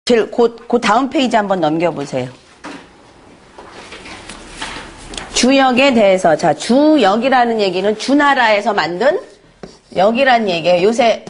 그 다음 페이지 한번 넘겨보세요. 주역에 대해서. 자, 주역이라는 얘기는 주나라에서 만든 역이란 얘기예요. 요새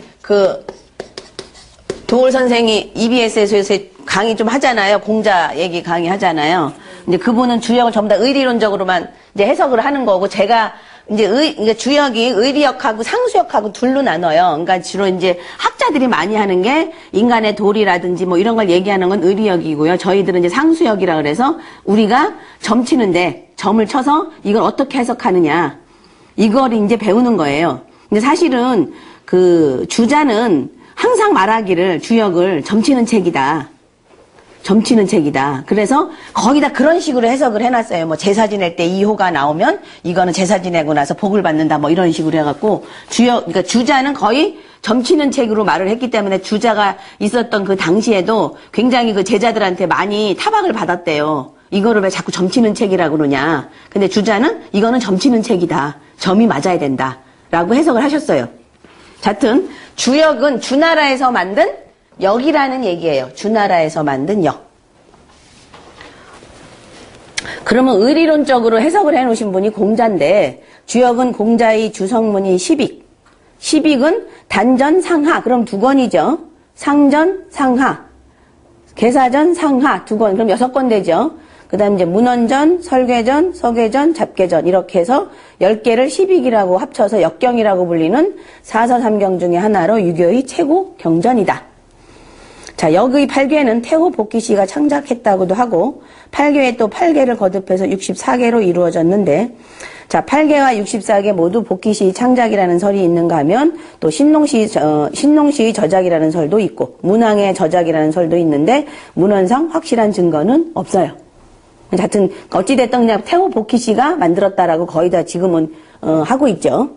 도올 선생이 EBS에서 요새 강의 좀 하잖아요. 공자 얘기 강의 하잖아요. 이제 그분은 주역을 전부 다 의리론적으로만 이제 해석을 하는 거고, 제가 이제 그러니까 주역이 의리역하고 상수역하고 둘로 나눠요. 그러니까 주로 이제 학자들이 많이 하는 게 인간의 도리라든지 뭐 이런 걸 얘기하는 건 의리역이고요. 저희들은 이제 상수역이라 그래서 우리가 점치는데 점을 쳐서 이걸 어떻게 해석하느냐, 이걸 이제 배우는 거예요. 근데 사실은 그 주자는 항상 말하기를 주역을 점치는 책이다. 점치는 책이다. 그래서 거의 다 그런 식으로 해석을 해놨어요. 뭐 제사 지낼 때 2호가 나오면 이거는 제사 지내고 나서 복을 받는다. 뭐 이런 식으로 해갖고 그러니까 주자는 거의 점치는 책으로 말을 했기 때문에 주자가 있었던 그 당시에도 굉장히 그 제자들한테 많이 타박을 받았대요. 이거를 왜 자꾸 점치는 책이라고 그러냐. 근데 주자는 이거는 점치는 책이다. 점이 맞아야 된다. 라고 해석을 하셨어요. 하여튼 주역은 주나라에서 만든 역이라는 얘기예요. 주나라에서 만든 역. 그러면 의리론적으로 해석을 해놓으신 분이 공자인데, 주역은 공자의 주성문이 십익. 십익은 단전, 상하. 그럼 두 권이죠. 상전, 상하. 계사전, 상하. 두 권. 그럼 6권 되죠. 그 다음 이제 문헌전, 설계전, 서계전, 잡계전. 이렇게 해서 10개를 십익이라고 합쳐서 역경이라고 불리는 사서삼경 중에 하나로 유교의 최고 경전이다. 자, 역의 8개는 태호 복기씨가 창작했다고도 하고, 8개에 또 8개를 거듭해서 64개로 이루어졌는데, 자, 8개와 64개 모두 복기씨 창작이라는 설이 있는가 하면, 또 신농시의 저작이라는 설도 있고, 문왕의 저작이라는 설도 있는데, 문헌상 확실한 증거는 없어요. 하여튼, 어찌됐든 그냥 태호 복기씨가 만들었다라고 거의 다 지금은, 하고 있죠.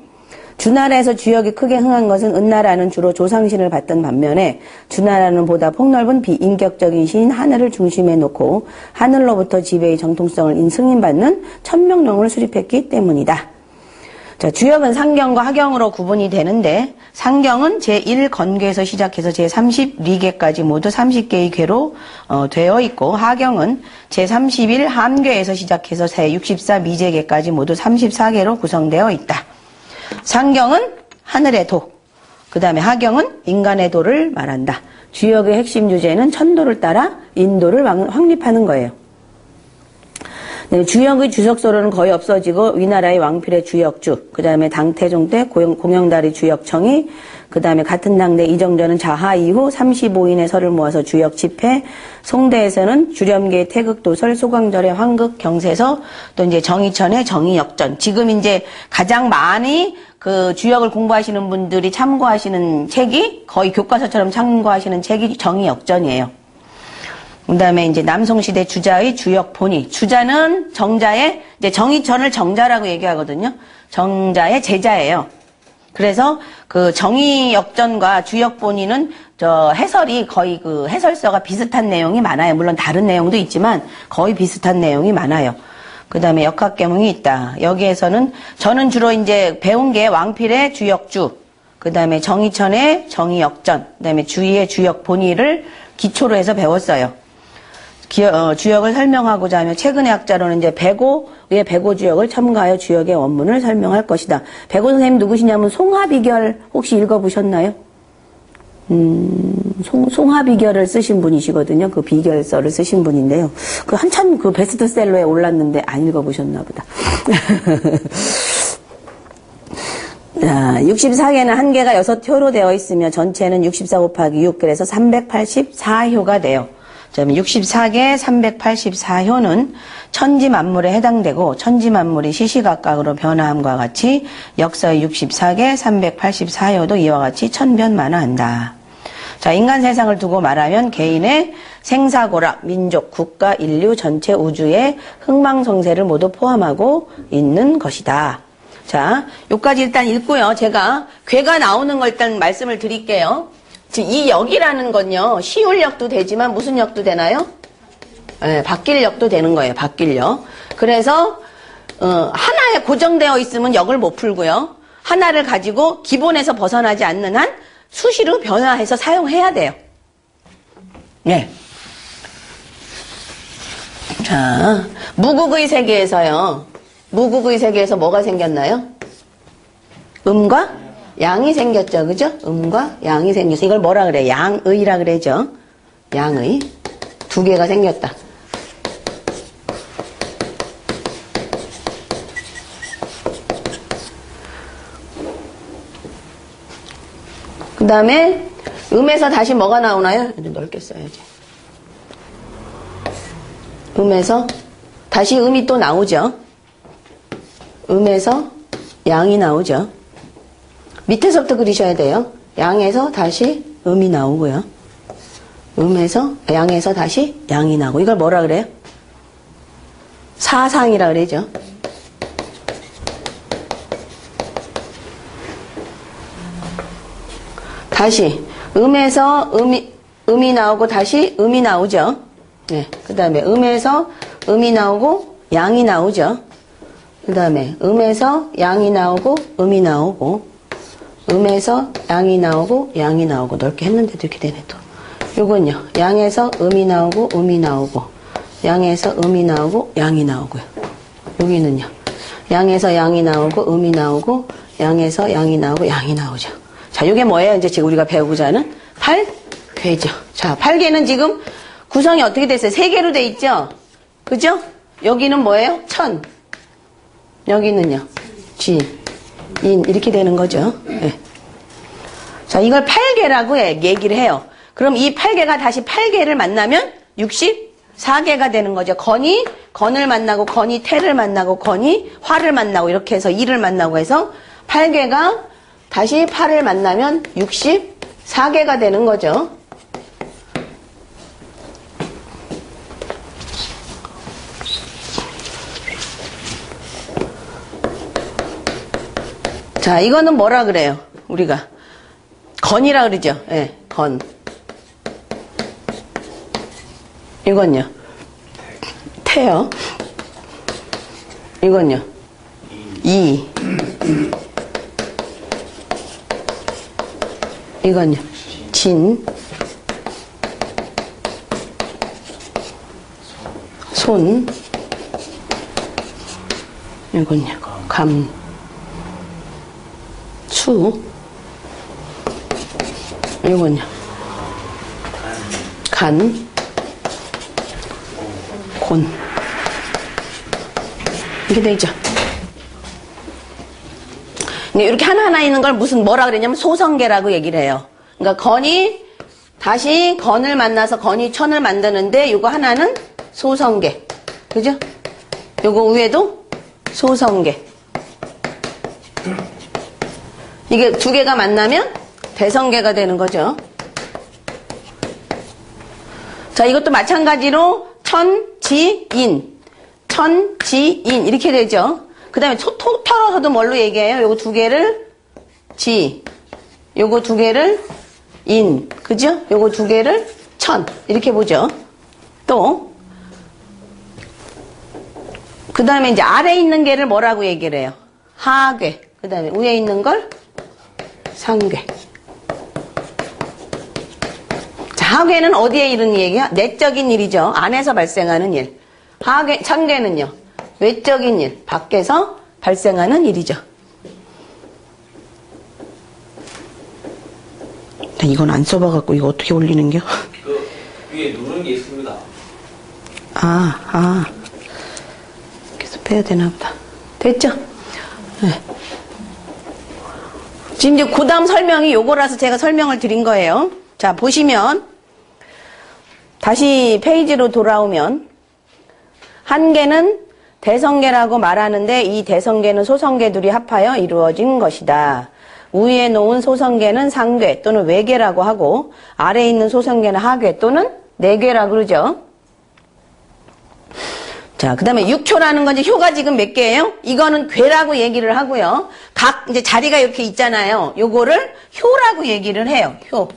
주나라에서 주역이 크게 흥한 것은 은나라는 주로 조상신을 받던 반면에 주나라는 보다 폭넓은 비인격적인 신인 하늘을 중심에 놓고 하늘로부터 지배의 정통성을 승인받는 천명론을 수립했기 때문이다. 자, 주역은 상경과 하경으로 구분이 되는데, 상경은 제1건괴에서 시작해서 제32개까지 모두 30개의 괴로 되어 있고, 하경은 제31 함괴에서 시작해서 제64 미제계까지 모두 34개로 구성되어 있다. 상경은 하늘의 도, 그 다음에 하경은 인간의 도를 말한다. 주역의 핵심 주제는 천도를 따라 인도를 확립하는 거예요. 네, 주역의 주석서로는 거의 없어지고 위나라의 왕필의 주역주, 그 다음에 당태종 때 공영달의 주역청이, 그 다음에 같은 당대 이정전은 자하 이후 35인의 설을 모아서 주역 집회, 송대에서는 주렴계의 태극도설, 소강절의 황극 경세서, 또 이제 정의천의 정의역전. 지금 이제 가장 많이 그 주역을 공부하시는 분들이 참고하시는 책이, 거의 교과서처럼 참고하시는 책이 정의역전이에요. 그 다음에 이제 남송시대 주자의 주역 본의. 주자는 정자의, 이제 정의천을 정자라고 얘기하거든요. 정자의 제자예요. 그래서 그 정의역전과 주역 본의는 해설이 거의 그 해설서가 비슷한 내용이 많아요. 물론 다른 내용도 있지만 거의 비슷한 내용이 많아요. 그 다음에 역학계몽이 있다. 여기에서는 저는 주로 이제 배운 게 왕필의 주역주, 그 다음에 정의천의 정의역전, 그 다음에 주의의 주역 본의를 기초로 해서 배웠어요. 주역을 설명하고자 하면 최근의 학자로는 이제 백오의 백오주역을 첨가하여 주역의 원문을 설명할 것이다. 백오 선생님 누구시냐면 송하비결 혹시 읽어보셨나요? 송하비결을 쓰신 분이시거든요. 그 비결서를 쓰신 분인데요. 그 한참 그 베스트셀러에 올랐는데 안 읽어보셨나 보다. 자, 64개는 한 개가 6효로 되어 있으며 전체는 64 곱하기 6, 그래서 384효가 돼요. 64개 384효는 천지만물에 해당되고, 천지만물이 시시각각으로 변화함과 같이 역서의 64개 384효도 이와 같이 천변만화한다. 자, 인간 세상을 두고 말하면 개인의 생사고락, 민족, 국가, 인류, 전체 우주의 흥망성쇠를 모두 포함하고 있는 것이다. 자, 요까지 일단 읽고요. 제가 괴가 나오는 걸 일단 말씀을 드릴게요. 이 역이라는 건요, 쉬울 역도 되지만 무슨 역도 되나요? 네, 바뀔 역도 되는 거예요. 바뀔 역. 그래서 하나에 고정되어 있으면 역을 못 풀고요. 하나를 가지고 기본에서 벗어나지 않는 한 수시로 변화해서 사용해야 돼요. 네. 자, 무국의 세계에서요. 무국의 세계에서 뭐가 생겼나요? 음과 양이 생겼죠. 그죠? 음과 양이 생겨서 이걸 뭐라 그래? 양의라 그래죠. 양의. 두 개가 생겼다. 그 다음에 음에서 다시 뭐가 나오나요? 넓게 써야지. 음에서 다시 음이 또 나오죠. 음에서 양이 나오죠. 밑에서부터 그리셔야 돼요. 양에서 다시 음이 나오고요. 양에서 다시 양이 나오고. 이걸 뭐라 그래요? 사상이라 그러죠. 다시 음에서 음이 나오고 다시 음이 나오죠. 네. 그 다음에 음에서 음이 나오고 양이 나오죠. 그 다음에 음에서 양이 나오고 음이 나오고 음에서 양이 나오고 양이 나오고 넓게 했는데도 이렇게 되네 또. 요건요. 양에서 음이 나오고 음이 나오고 양에서 음이 나오고 양이 나오고요. 여기는요. 양에서 양이 나오고 음이 나오고 양에서 양이 나오고 양이 나오죠. 자, 요게 뭐예요? 이제 지금 우리가 배우고자 하는 8괴죠. 자, 8괴는 지금 구성이 어떻게 됐어요? 3개로 돼 있죠? 그죠? 여기는 뭐예요? 천. 여기는요. 지, 인. 이렇게 되는 거죠. 네. 자, 이걸 8괴라고 얘기를 해요. 그럼 이 8괴가 다시 8괴를 만나면 64괴가 되는 거죠. 건이 건을 만나고 건이 태를 만나고 건이 화를 만나고 이렇게 해서 이를 만나고 해서 8괴가 다시 8을 만나면 64괴가 되는 거죠. 자, 이거는 뭐라 그래요? 우리가 건이라 그러죠. 예, 네, 건. 이건요. 태요. 이건요. 이. 이건요. 진. 손. 이건요. 감. 수. 이건요. 간. 곤. 이렇게 되죠. 이렇게 하나하나 있는 걸 뭐라 그랬냐면 소성계라고 얘기를 해요. 그러니까 건이 다시 건을 만나서 건이 천을 만드는데 요거 하나는 소성계. 그죠? 요거 위에도 소성계. 이게 두 개가 만나면 대성계가 되는 거죠. 자, 이것도 마찬가지로 천지인. 천지인. 이렇게 되죠. 그 다음에 털어서도 뭘로 얘기해요? 요거 두 개를 지, 요거 두 개를 인, 그죠? 요거 두 개를 천, 이렇게 보죠. 또, 그 다음에 이제 아래에 있는 개를 뭐라고 얘기를 해요? 하괴. 그 다음에 위에 있는 걸 상괴. 자, 하괴는 어디에 이런 얘기야? 내적인 일이죠. 안에서 발생하는 일. 하괴, 상괴는요? 외적인 일, 밖에서 발생하는 일이죠. 이건 안 써봐갖고 이거 어떻게 올리는겨? 그 위에 누르는 게 있습니다. 계속 빼야 되나 보다. 됐죠? 네. 지금 이제 그 다음 설명이 요거라서 제가 설명을 드린 거예요. 자, 보시면 다시 페이지로 돌아오면 한 개는 대성계라고 말하는데 이 대성계는 소성계 둘이 합하여 이루어진 것이다. 위에 놓은 소성계는 상괴 또는 외계라고 하고 아래에 있는 소성계는 하괴 또는 내괴라고 그러죠. 자, 그 다음에 6효라는 건 이제 효가 지금 몇 개예요? 이거는 괴라고 얘기를 하고요. 각 이제 자리가 이렇게 있잖아요. 요거를 효라고 얘기를 해요. 효.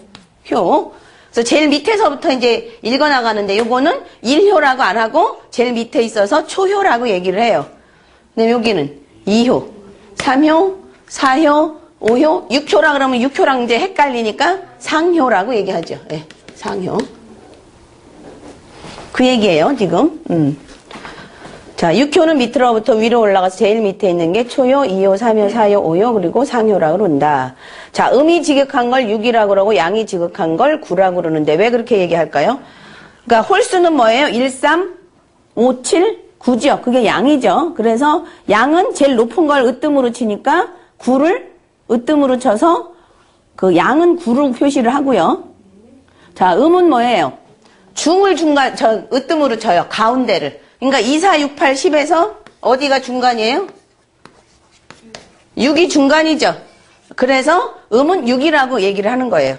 그래서 제일 밑에서부터 이제 읽어나가는데 요거는 1효라고 안 하고 제일 밑에 있어서 초효라고 얘기를 해요. 근데 여기는 2효, 3효, 4효, 5효, 6효라 그러면 6효랑 이제 헷갈리니까 상효라고 얘기하죠. 네, 상효. 그 얘기예요, 지금. 자, 6효는 밑으로부터 위로 올라가서 제일 밑에 있는 게 초효, 2효, 3효, 4효, 5효, 그리고 상효라고 그런다. 자, 음이 지극한 걸 6이라고 그러고 양이 지극한 걸 9라고 그러는데 왜 그렇게 얘기할까요? 그러니까 홀수는 뭐예요? 1, 3, 5, 7, 9죠. 그게 양이죠. 그래서 양은 제일 높은 걸 으뜸으로 치니까 9를 으뜸으로 쳐서 그 양은 9로 표시를 하고요. 자, 음은 뭐예요? 중을 으뜸으로 쳐요. 가운데를. 그러니까 2, 4, 6, 8, 10에서 어디가 중간이에요? 6이 중간이죠. 그래서 음은 6이라고 얘기를 하는 거예요.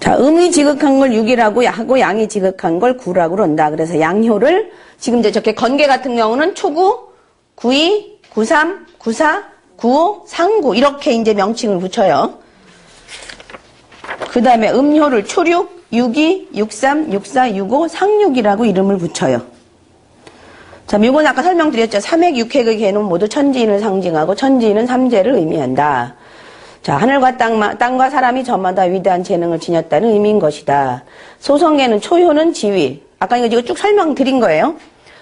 자, 음이 지극한 걸 6이라고 하고 양이 지극한 걸 9라고 그런다. 그래서 양효를 지금 이제 저렇게 건개 같은 경우는 초구, 92, 93, 94, 95, 상구 이렇게 이제 명칭을 붙여요. 그 다음에 음효를 초륙, 62, 63, 64, 65, 상륙이라고 이름을 붙여요. 자, 요건 아까 설명드렸죠. 삼획, 육획의 개는 모두 천지인을 상징하고 천지인은 삼재를 의미한다. 자, 하늘과 땅과 사람이 저마다 위대한 재능을 지녔다는 의미인 것이다. 소성계는 초효는 지위. 아까 이거 쭉 설명드린 거예요.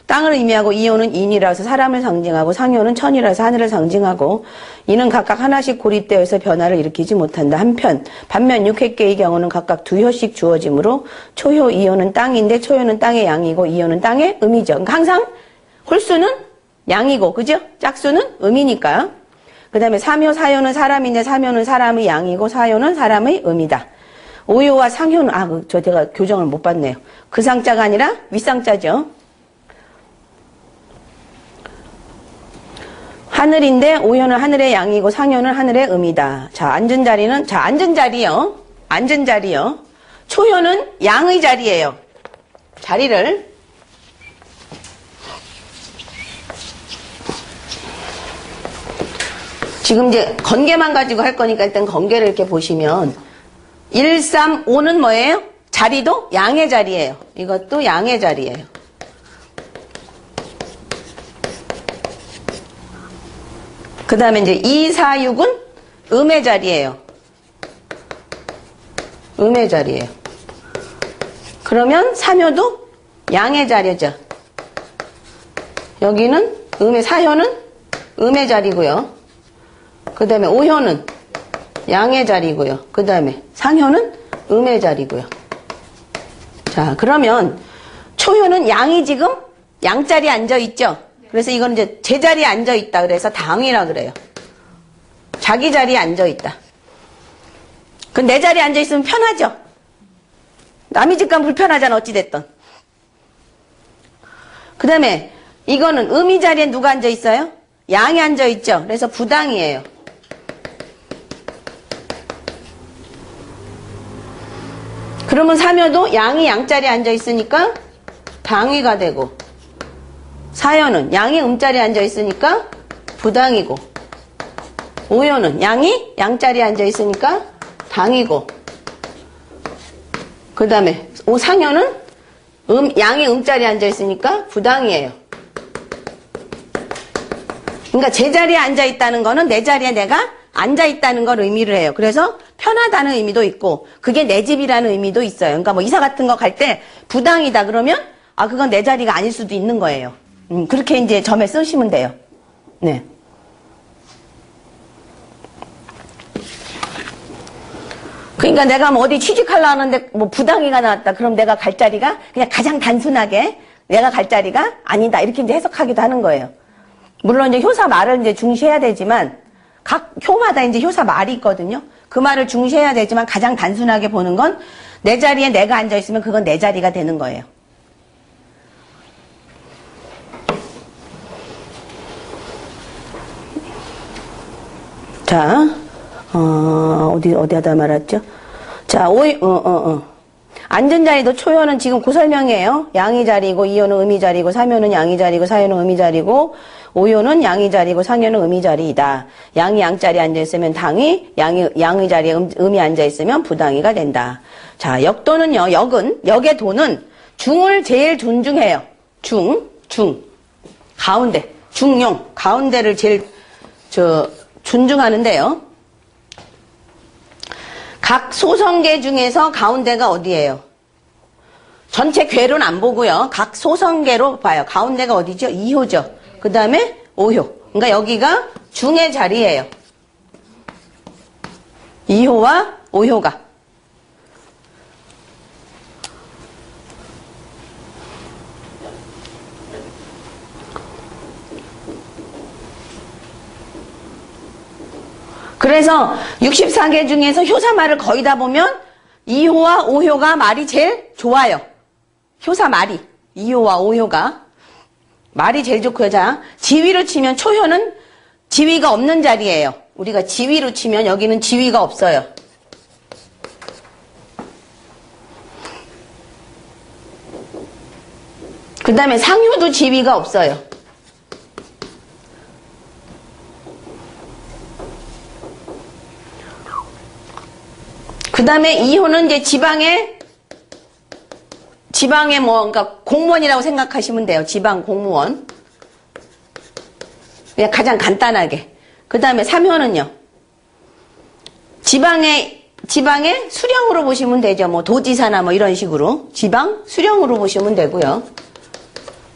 땅을 의미하고 이효는 인이라서 사람을 상징하고 상효는 천이라서 하늘을 상징하고 이는 각각 하나씩 고립되어 있어 변화를 일으키지 못한다. 반면 육획계의 경우는 각각 두 효씩 주어지므로 초효, 이효는 땅인데 초효는 땅의 양이고 이효는 땅의 음이죠. 그러니까 항상 홀수는 양이고 그죠? 짝수는 음이니까. 그 다음에 3효, 4효는 사람인데 3효는 사람의 양이고 4효는 사람의 음이다. 5효와 상효는 제가 교정을 못 봤네요. 그 상자가 아니라 윗상자죠. 하늘인데 5효는 하늘의 양이고 상효는 하늘의 음이다. 자, 앉은 자리요. 앉은 자리요. 초효는 양의 자리예요. 자리를 지금 이제 건개만 가지고 할 거니까 일단 건개를 이렇게 보시면 1, 3, 5는 뭐예요? 자리도 양의 자리예요. 이것도 양의 자리예요. 그 다음에 이제 2, 4, 6은 음의 자리예요. 음의 자리예요. 그러면 3효도 양의 자리죠. 여기는 음의 4효는 음의 자리고요. 그 다음에 5효는 양의 자리고요. 그 다음에 상효는 음의 자리고요. 자, 그러면 초효는 양이 지금 양자리에 앉아있죠? 그래서 이건 이제 제자리에 앉아있다. 그래서 당이라 그래요. 자기 자리에 앉아있다. 그 내 자리에 앉아있으면 편하죠? 남의 집 가면 불편하잖아, 어찌됐든. 그 다음에 이거는 음의 자리에 누가 앉아있어요? 양이 앉아있죠? 그래서 부당이에요. 그러면 사묘도 양이 양자리에 앉아있으니까 당위가 되고, 사효는 양이 음자리에 앉아있으니까 부당이고, 오효는 양이 양자리에 앉아있으니까 당이고, 그 다음에 상효는 양이 음자리에 앉아있으니까 부당이에요. 그러니까 제 자리에 앉아있다는 거는 내 자리에 내가 앉아있다는 걸 의미를 해요. 그래서 편하다는 의미도 있고 그게 내 집이라는 의미도 있어요. 그러니까 뭐 이사 같은 거 갈 때 부당이다 그러면 그건 내 자리가 아닐 수도 있는 거예요. 그렇게 이제 점에 쓰시면 돼요. 네. 그러니까 내가 뭐 어디 취직하려고 하는데 뭐 부당이가 나왔다. 그럼 내가 갈 자리가 그냥 가장 단순하게 내가 갈 자리가 아니다. 이렇게 이제 해석하기도 하는 거예요. 물론 이제 효사 말을 이제 중시해야 되지만 각 효마다 이제 효사 말이 있거든요. 그 말을 중시해야 되지만 가장 단순하게 보는 건 내 자리에 내가 앉아있으면 그건 내 자리가 되는 거예요. 자, 어디 하다 말았죠? 자, 앉은 자리도 초효는 지금 그 설명이에요. 양이 자리고, 이효는 음이 자리고, 사묘는 양이 자리고, 사효는 음이 자리고, 오효는 양이 자리고, 상효는 음이 자리이다. 양이 양자리에 앉아있으면 당이, 양의 자리에 음이 앉아있으면 부당이가 된다. 자, 역도는요, 역의 도는 중을 제일 존중해요. 가운데, 중용, 가운데를 제일, 존중하는데요. 각 소성계 중에서 가운데가 어디예요? 전체 궤로는 안 보고요. 각 소성계로 봐요. 가운데가 어디죠? 2호죠. 그 다음에 5호. 그러니까 여기가 중의 자리예요. 2호와 5호가. 그래서 64개 중에서 효사말을 거의 다 보면 2호와 5호가 말이 제일 좋아요. 효사말이 2호와 5호가 말이 제일 좋고요. 자, 지위로 치면 초효는 지위가 없는 자리예요. 우리가 지위로 치면 여기는 지위가 없어요. 그 다음에 상효도 지위가 없어요. 그 다음에 2호는 이제 지방의 뭐, 그러니까 공무원이라고 생각하시면 돼요. 지방 공무원. 그냥 가장 간단하게. 그 다음에 3호는요. 지방의 수령으로 보시면 되죠. 뭐 도지사나 뭐 이런 식으로. 지방 수령으로 보시면 되고요.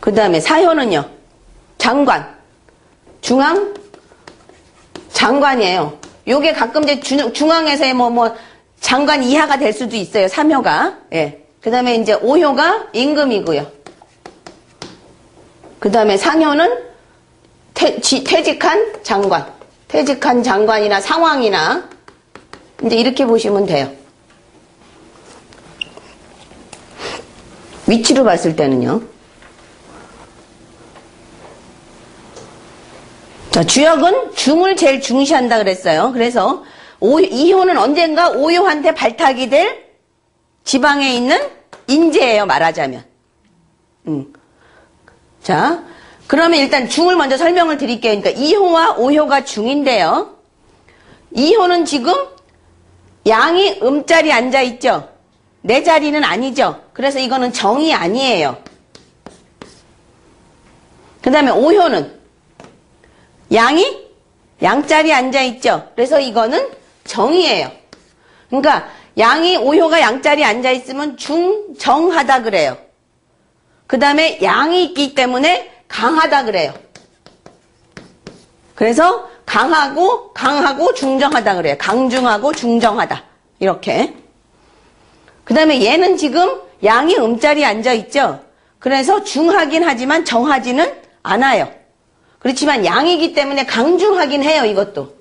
그 다음에 4호는요. 장관. 중앙 장관이에요. 요게 가끔 이제 중앙에서의 뭐 장관 이하가 될 수도 있어요. 3호가. 예. 그 다음에 이제 5호가 임금이고요. 그 다음에 상호는 퇴직한 장관. 퇴직한 장관이나 상왕이나 이제 이렇게 보시면 돼요. 위치로 봤을 때는요. 자, 주역은 중을 제일 중시한다 그랬어요. 그래서 2호는 언젠가 5호한테 발탁이 될 지방에 있는 인재예요, 말하자면. 자, 그러면 일단 중을 먼저 설명을 드릴게요. 그러니까 2호와 5호가 중인데요. 2호는 지금 양이 음자리 앉아있죠? 내 자리는 아니죠? 그래서 이거는 정이 아니에요. 그 다음에 5호는 양이 양자리 앉아있죠? 그래서 이거는 정이에요. 그러니까 양이 5호가 양자리에 앉아있으면 중정하다 그래요. 그 다음에 양이 있기 때문에 강하다 그래요. 그래서 강하고 중정하다 그래요. 강중하고 중정하다. 이렇게. 그 다음에 얘는 지금 양이 음자리에 앉아있죠. 그래서 중하긴 하지만 정하지는 않아요. 그렇지만 양이기 때문에 강중하긴 해요. 이것도.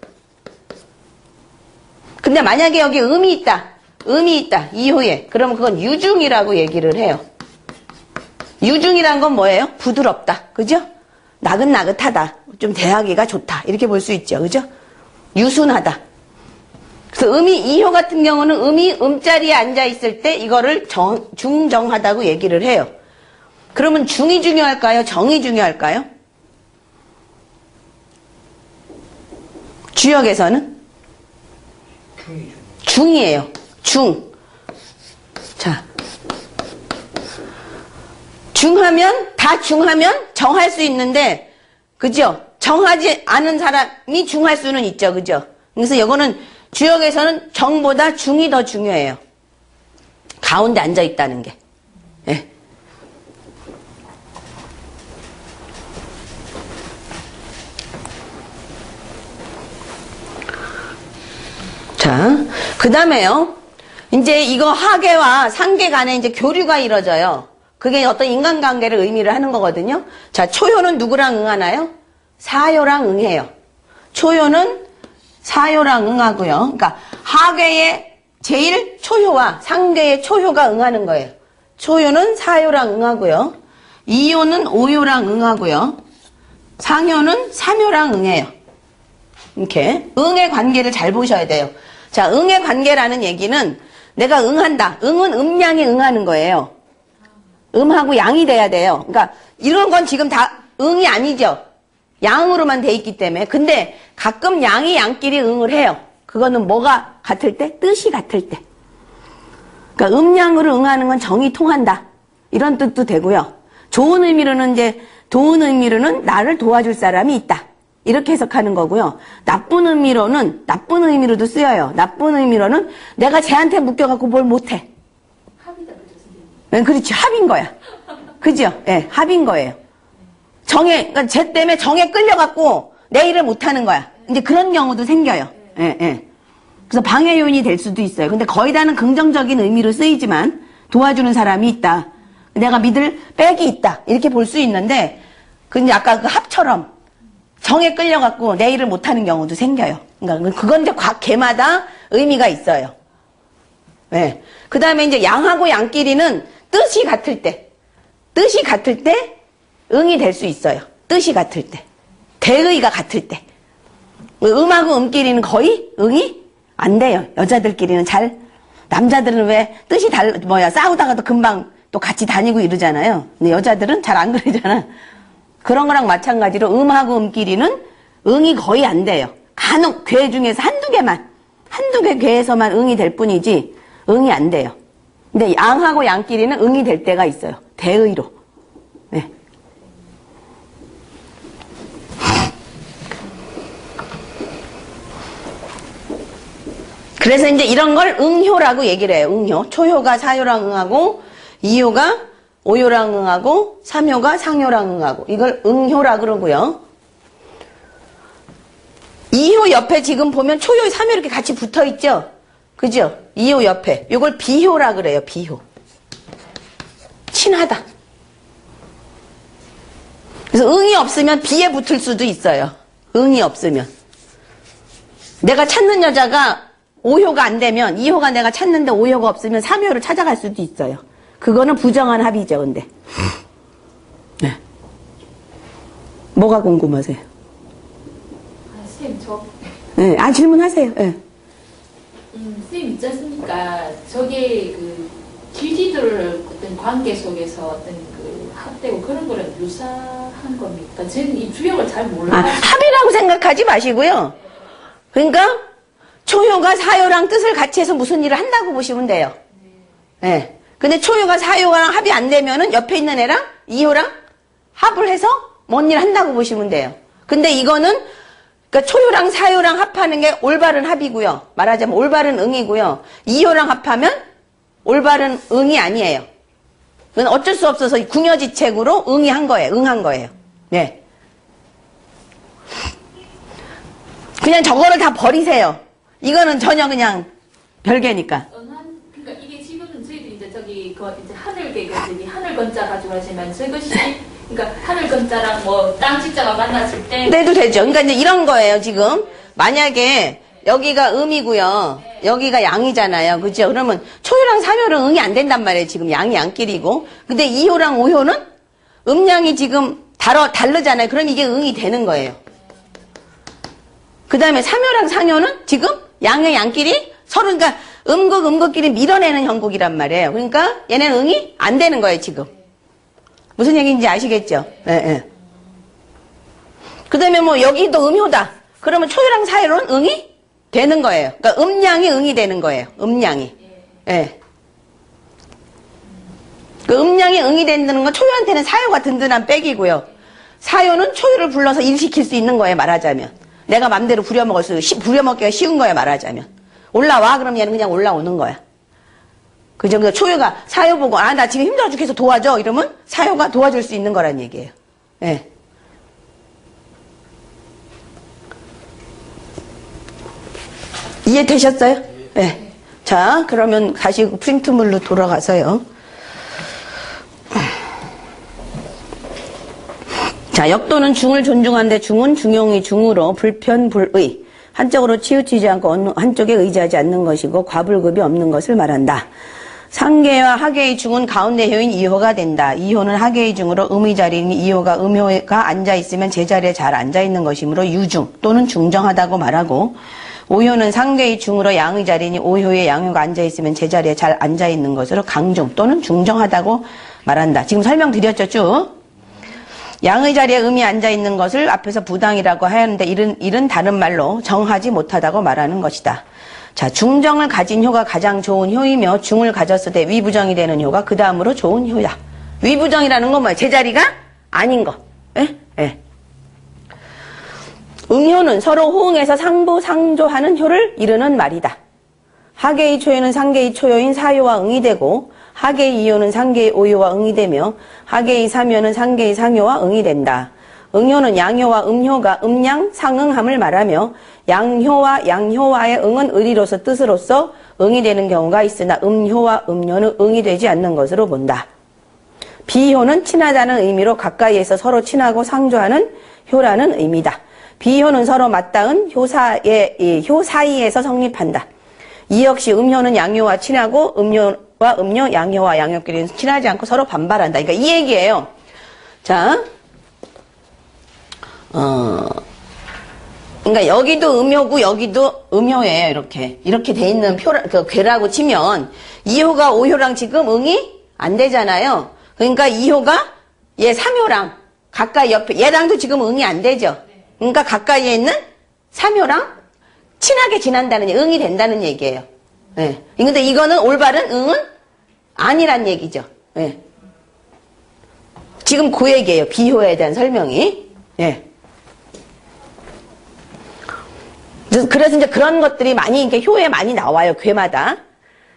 근데 만약에 여기 음이 있다. 2호에. 그러면 그건 유중이라고 얘기를 해요. 유중이란 건 뭐예요? 부드럽다. 그죠? 나긋나긋하다. 좀 대하기가 좋다. 이렇게 볼 수 있죠. 그죠? 유순하다. 그래서 2호 같은 경우는 음이 음자리에 앉아있을 때 이거를 중정하다고 얘기를 해요. 그러면 중이 중요할까요? 정이 중요할까요? 주역에서는? 중이에요. 자. 다 중하면 정할 수 있는데, 그죠? 정하지 않은 사람이 중할 수는 있죠. 그죠? 그래서 이거는 주역에서는 정보다 중이 더 중요해요. 가운데 앉아있다는 게. 예. 자, 그 다음에요. 이제 이거 하계와 상계 간에 이제 교류가 이루어져요. 그게 어떤 인간관계를 의미를 하는 거거든요. 자, 초효는 누구랑 응하나요? 사효랑 응해요. 초효는 사효랑 응하고요. 그러니까 하계의 제일 초효와 상계의 초효가 응하는 거예요. 초효는 사효랑 응하고요. 2효는 5효랑 응하고요. 상효는 3효랑 응해요. 이렇게 응의 관계를 잘 보셔야 돼요. 자, 응의 관계라는 얘기는 내가 응한다. 응은 음양에 응하는 거예요. 음하고 양이 돼야 돼요. 그러니까 이런 건 지금 다 응이 아니죠. 양으로만 돼 있기 때문에. 근데 가끔 양이 양끼리 응을 해요. 그거는 뭐가 같을 때? 뜻이 같을 때. 그러니까 음양으로 응하는 건 정이 통한다. 이런 뜻도 되고요. 좋은 의미로는 나를 도와줄 사람이 있다. 이렇게 해석하는 거고요. 나쁜 의미로도 쓰여요. 나쁜 의미로는 내가 쟤한테 묶여갖고 뭘 못해. 그렇지. 합인 거야. 그죠? 예, 합인 거예요. 그러니까 쟤 때문에 정에 끌려갖고 내 일을 못하는 거야. 이제 그런 경우도 생겨요. 예, 예. 그래서 방해 요인이 될 수도 있어요. 근데 거의 다는 긍정적인 의미로 쓰이지만 도와주는 사람이 있다. 내가 믿을 백이 있다. 이렇게 볼 수 있는데, 근데 아까 그 합처럼 정에 끌려갖고 내 일을 못하는 경우도 생겨요. 그러니까 그건 이제 각 개마다 의미가 있어요. 네. 그 다음에 이제 양하고 양끼리는 뜻이 같을 때 응이 될 수 있어요. 뜻이 같을 때. 대의가 같을 때. 음하고 음끼리는 거의 응이 안 돼요. 여자들끼리는 남자들은 왜 뜻이 싸우다가도 금방 또 같이 다니고 이러잖아요. 근데 여자들은 잘 안 그러잖아. 그런 거랑 마찬가지로 음하고 음끼리는 응이 거의 안 돼요. 간혹 괴 중에서 한두 개 괴에서만 응이 될 뿐이지 응이 안 돼요. 근데 양하고 양끼리는 응이 될 때가 있어요. 대의로. 네. 그래서 이제 이런 걸 응효라고 얘기를 해요. 응효. 초효가 사효랑 응하고, 이효가 오효랑 응하고, 삼효가 상효랑 응하고. 이걸 응효라 그러고요. 이효 옆에 지금 보면 초효, 삼효 이렇게 같이 붙어 있죠? 그죠? 이효 옆에. 이걸 비효라 그래요. 비효. 친하다. 그래서 응이 없으면 비에 붙을 수도 있어요. 응이 없으면. 내가 찾는 여자가 5효가 안 되면 2효가 내가 찾는데 5효가 없으면 3효를 찾아갈 수도 있어요. 그거는 부정한 합이죠. 근데 네. 뭐가 궁금하세요? 선생님 네, 질문하세요. 네. 선생님 있지 않습니까? 저게 그 기지들 어떤 관계 속에서 어떤 그 합되고 그런 거랑 유사한 겁니까? 저는 이 주역을 잘 몰라요. 합이라고 생각하지 마시고요. 그러니까 초효가 사효랑 뜻을 같이 해서 무슨 일을 한다고 보시면 돼요. 네. 근데 초효가 사효랑 합이 안 되면은 옆에 있는 애랑 이효랑 합을 해서 뭔 일 한다고 보시면 돼요. 근데 이거는 그러니까 초효랑 사효랑 합하는 게 올바른 합이고요. 말하자면 올바른 응이고요. 이효랑 합하면 올바른 응이 아니에요. 그건 어쩔 수 없어서 궁여지책으로 응한 거예요. 네. 그냥 저거를 다 버리세요. 이거는 전혀 그냥 별개니까. 그러니까 이게 지금은 저희들이 이제 저기 이제 하늘 건자 가지고 하시면 저것이 그러니까 하늘 건자랑 뭐 땅 지자가 만났을 때 내도 되죠. 그러니까 이제 이런 거예요. 지금 만약에 여기가 음이고요. 여기가 양이잖아요. 그죠? 그러면 초효랑 사효는 응이 안 된단 말이에요. 지금 양이 양끼리고. 근데 2효랑 5효는 음양이 지금 다르잖아요. 그럼 이게 응이 되는 거예요. 그 다음에 3효랑 상효는 지금 양의 양끼리 서로 그러니까 음극끼리 밀어내는 형국이란 말이에요. 그러니까 얘네는 응이 안 되는 거예요. 지금. 무슨 얘기인지 아시겠죠? 네. 그 다음에 뭐 여기도 음효다. 그러면 초효랑 사효는 응이 되는 거예요. 그러니까 음양이 응이 되는 거예요. 음양이. 예. 그 음양이 응이 된다는 건 초효한테는 사효가 든든한 백이고요. 사효는 초효를 불러서 일시킬 수 있는 거예요. 말하자면. 내가 맘대로 부려먹기가 쉬운 거예요. 말하자면. 올라와. 그럼 얘는 그냥 올라오는 거야. 그죠? 그러니까 초효가 사효 보고 나 지금 힘들어 죽겠어 도와줘. 이러면 사효가 도와줄 수 있는 거란 얘기예요. 예. 이해되셨어요? 네. 자, 그러면 다시 프린트물로 돌아가서요. 자, 역도는 중을 존중하는데 중은 중용이 중으로 불편, 불의. 한쪽으로 치우치지 않고 어느 한쪽에 의지하지 않는 것이고 과불급이 없는 것을 말한다. 상계와 하계의 중은 가운데 효인 이효가 된다. 이효는 하계의 중으로 음의 자리니 이효가 음효가 앉아있으면 제자리에 잘 앉아있는 것이므로 유중 또는 중정하다고 말하고 오효는 상계의 중으로 양의 자리니 오효에 양효가 앉아있으면 제자리에 잘 앉아있는 것으로 강중 또는 중정하다고 말한다. 지금 설명드렸죠 쭉. 양의 자리에 음이 앉아있는 것을 앞에서 부당이라고 하였는데 이는 다른 말로 정하지 못하다고 말하는 것이다. 자, 중정을 가진 효가 가장 좋은 효이며 중을 가졌을 때 위부정이 되는 효가 그 다음으로 좋은 효야. 위부정이라는 건 뭐야? 제자리가 아닌 거. 예? 예. 응효는 서로 호응해서 상부, 상조하는 효를 이루는 말이다. 하계의 초효는 상계의 초효인 사효와 응이 되고 하계의 이효는 상계의 오효와 응이 되며 하계의 삼효는 상계의 상효와 응이 된다. 응효는 양효와 음효가 음양 상응함을 말하며 양효와 양효와의 응은 의리로서 뜻으로서 응이 되는 경우가 있으나 음효와 음효는 응이 되지 않는 것으로 본다. 비효는 친하다는 의미로 가까이에서 서로 친하고 상조하는 효라는 의미다. 비효는 서로 맞닿은 효 사이에서 성립한다. 이 역시 음효는 양효와 친하고 음효와 음효, 양효와 양효끼리는 친하지 않고 서로 반발한다. 그러니까 이 얘기예요. 자, 그러니까 여기도 음효고 여기도 음효예요. 이렇게 돼 있는 괴라고 치면 이효가 오효랑 지금 응이 안 되잖아요. 그러니까 이효가 얘 3효랑 가까이 옆에 얘랑도 지금 응이 안 되죠. 그러니까 가까이에 있는 3효랑 친하게 지난다는 응이 된다는 얘기예요. 예. 근데 이거는 올바른 응은 아니란 얘기죠. 예. 지금 그 얘기예요. 비효에 대한 설명이. 예. 그래서 이제 그런 것들이 많이 이렇게 효에 많이 나와요. 괴마다.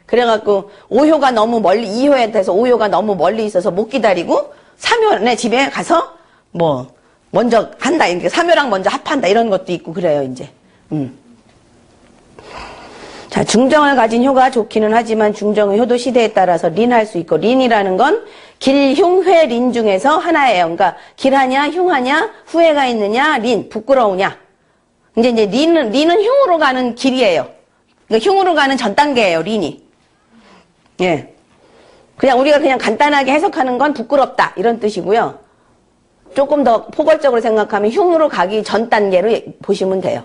그래갖고 5효가 너무 멀리 2효에 대해서 5효가 너무 멀리 있어서 못 기다리고 3효네 집에 가서 뭐 먼저 한다. 이렇게 3효랑 먼저 합한다. 이런 것도 있고 그래요. 이제. 자, 중정을 가진 효가 좋기는 하지만 중정의 효도 시대에 따라서 린할 수 있고 린이라는 건 길, 흉, 회, 린 중에서 하나예요. 그러니까 길하냐, 흉하냐, 후회가 있느냐, 린, 부끄러우냐. 이제 린은 흉으로 가는 길이에요. 그러니까 흉으로 가는 전 단계예요, 린이. 예. 그냥 우리가 그냥 간단하게 해석하는 건 부끄럽다. 이런 뜻이고요. 조금 더 포괄적으로 생각하면 흉으로 가기 전 단계로 보시면 돼요.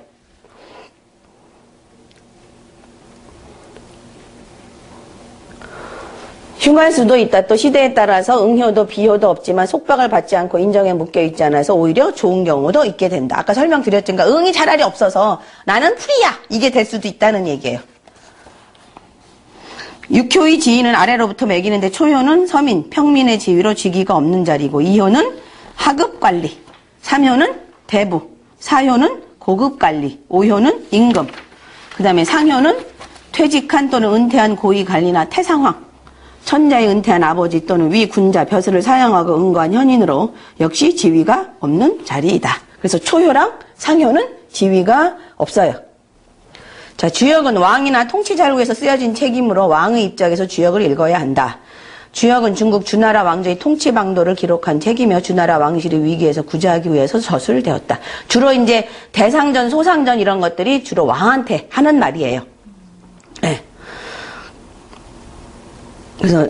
흉할 수도 있다. 또 시대에 따라서 응효도 비효도 없지만 속박을 받지 않고 인정에 묶여있지 않아서 오히려 좋은 경우도 있게 된다. 아까 설명드렸죠. 그러니까 응이 차라리 없어서 나는 풀이야. 이게 될 수도 있다는 얘기예요. 육효의 지위는 아래로부터 매기는데 초효는 서민, 평민의 지위로 직위가 없는 자리고 2효는 하급관리, 3효는 대부, 4효는 고급관리, 5효는 임금, 그 다음에 상효는 퇴직한 또는 은퇴한 고위관리나 태상황, 천자의 은퇴한 아버지 또는 위군자, 벼슬을 사양하고 응거한 현인으로 역시 지위가 없는 자리이다. 그래서 초효랑 상효는 지위가 없어요. 자, 주역은 왕이나 통치자료에서 쓰여진 책임으로 왕의 입장에서 주역을 읽어야 한다. 주역은 중국 주나라 왕조의 통치 방도를 기록한 책이며 주나라 왕실의 위기에서 구제하기 위해서 저술되었다. 주로 이제 대상전, 소상전 이런 것들이 주로 왕한테 하는 말이에요. 네. 그래서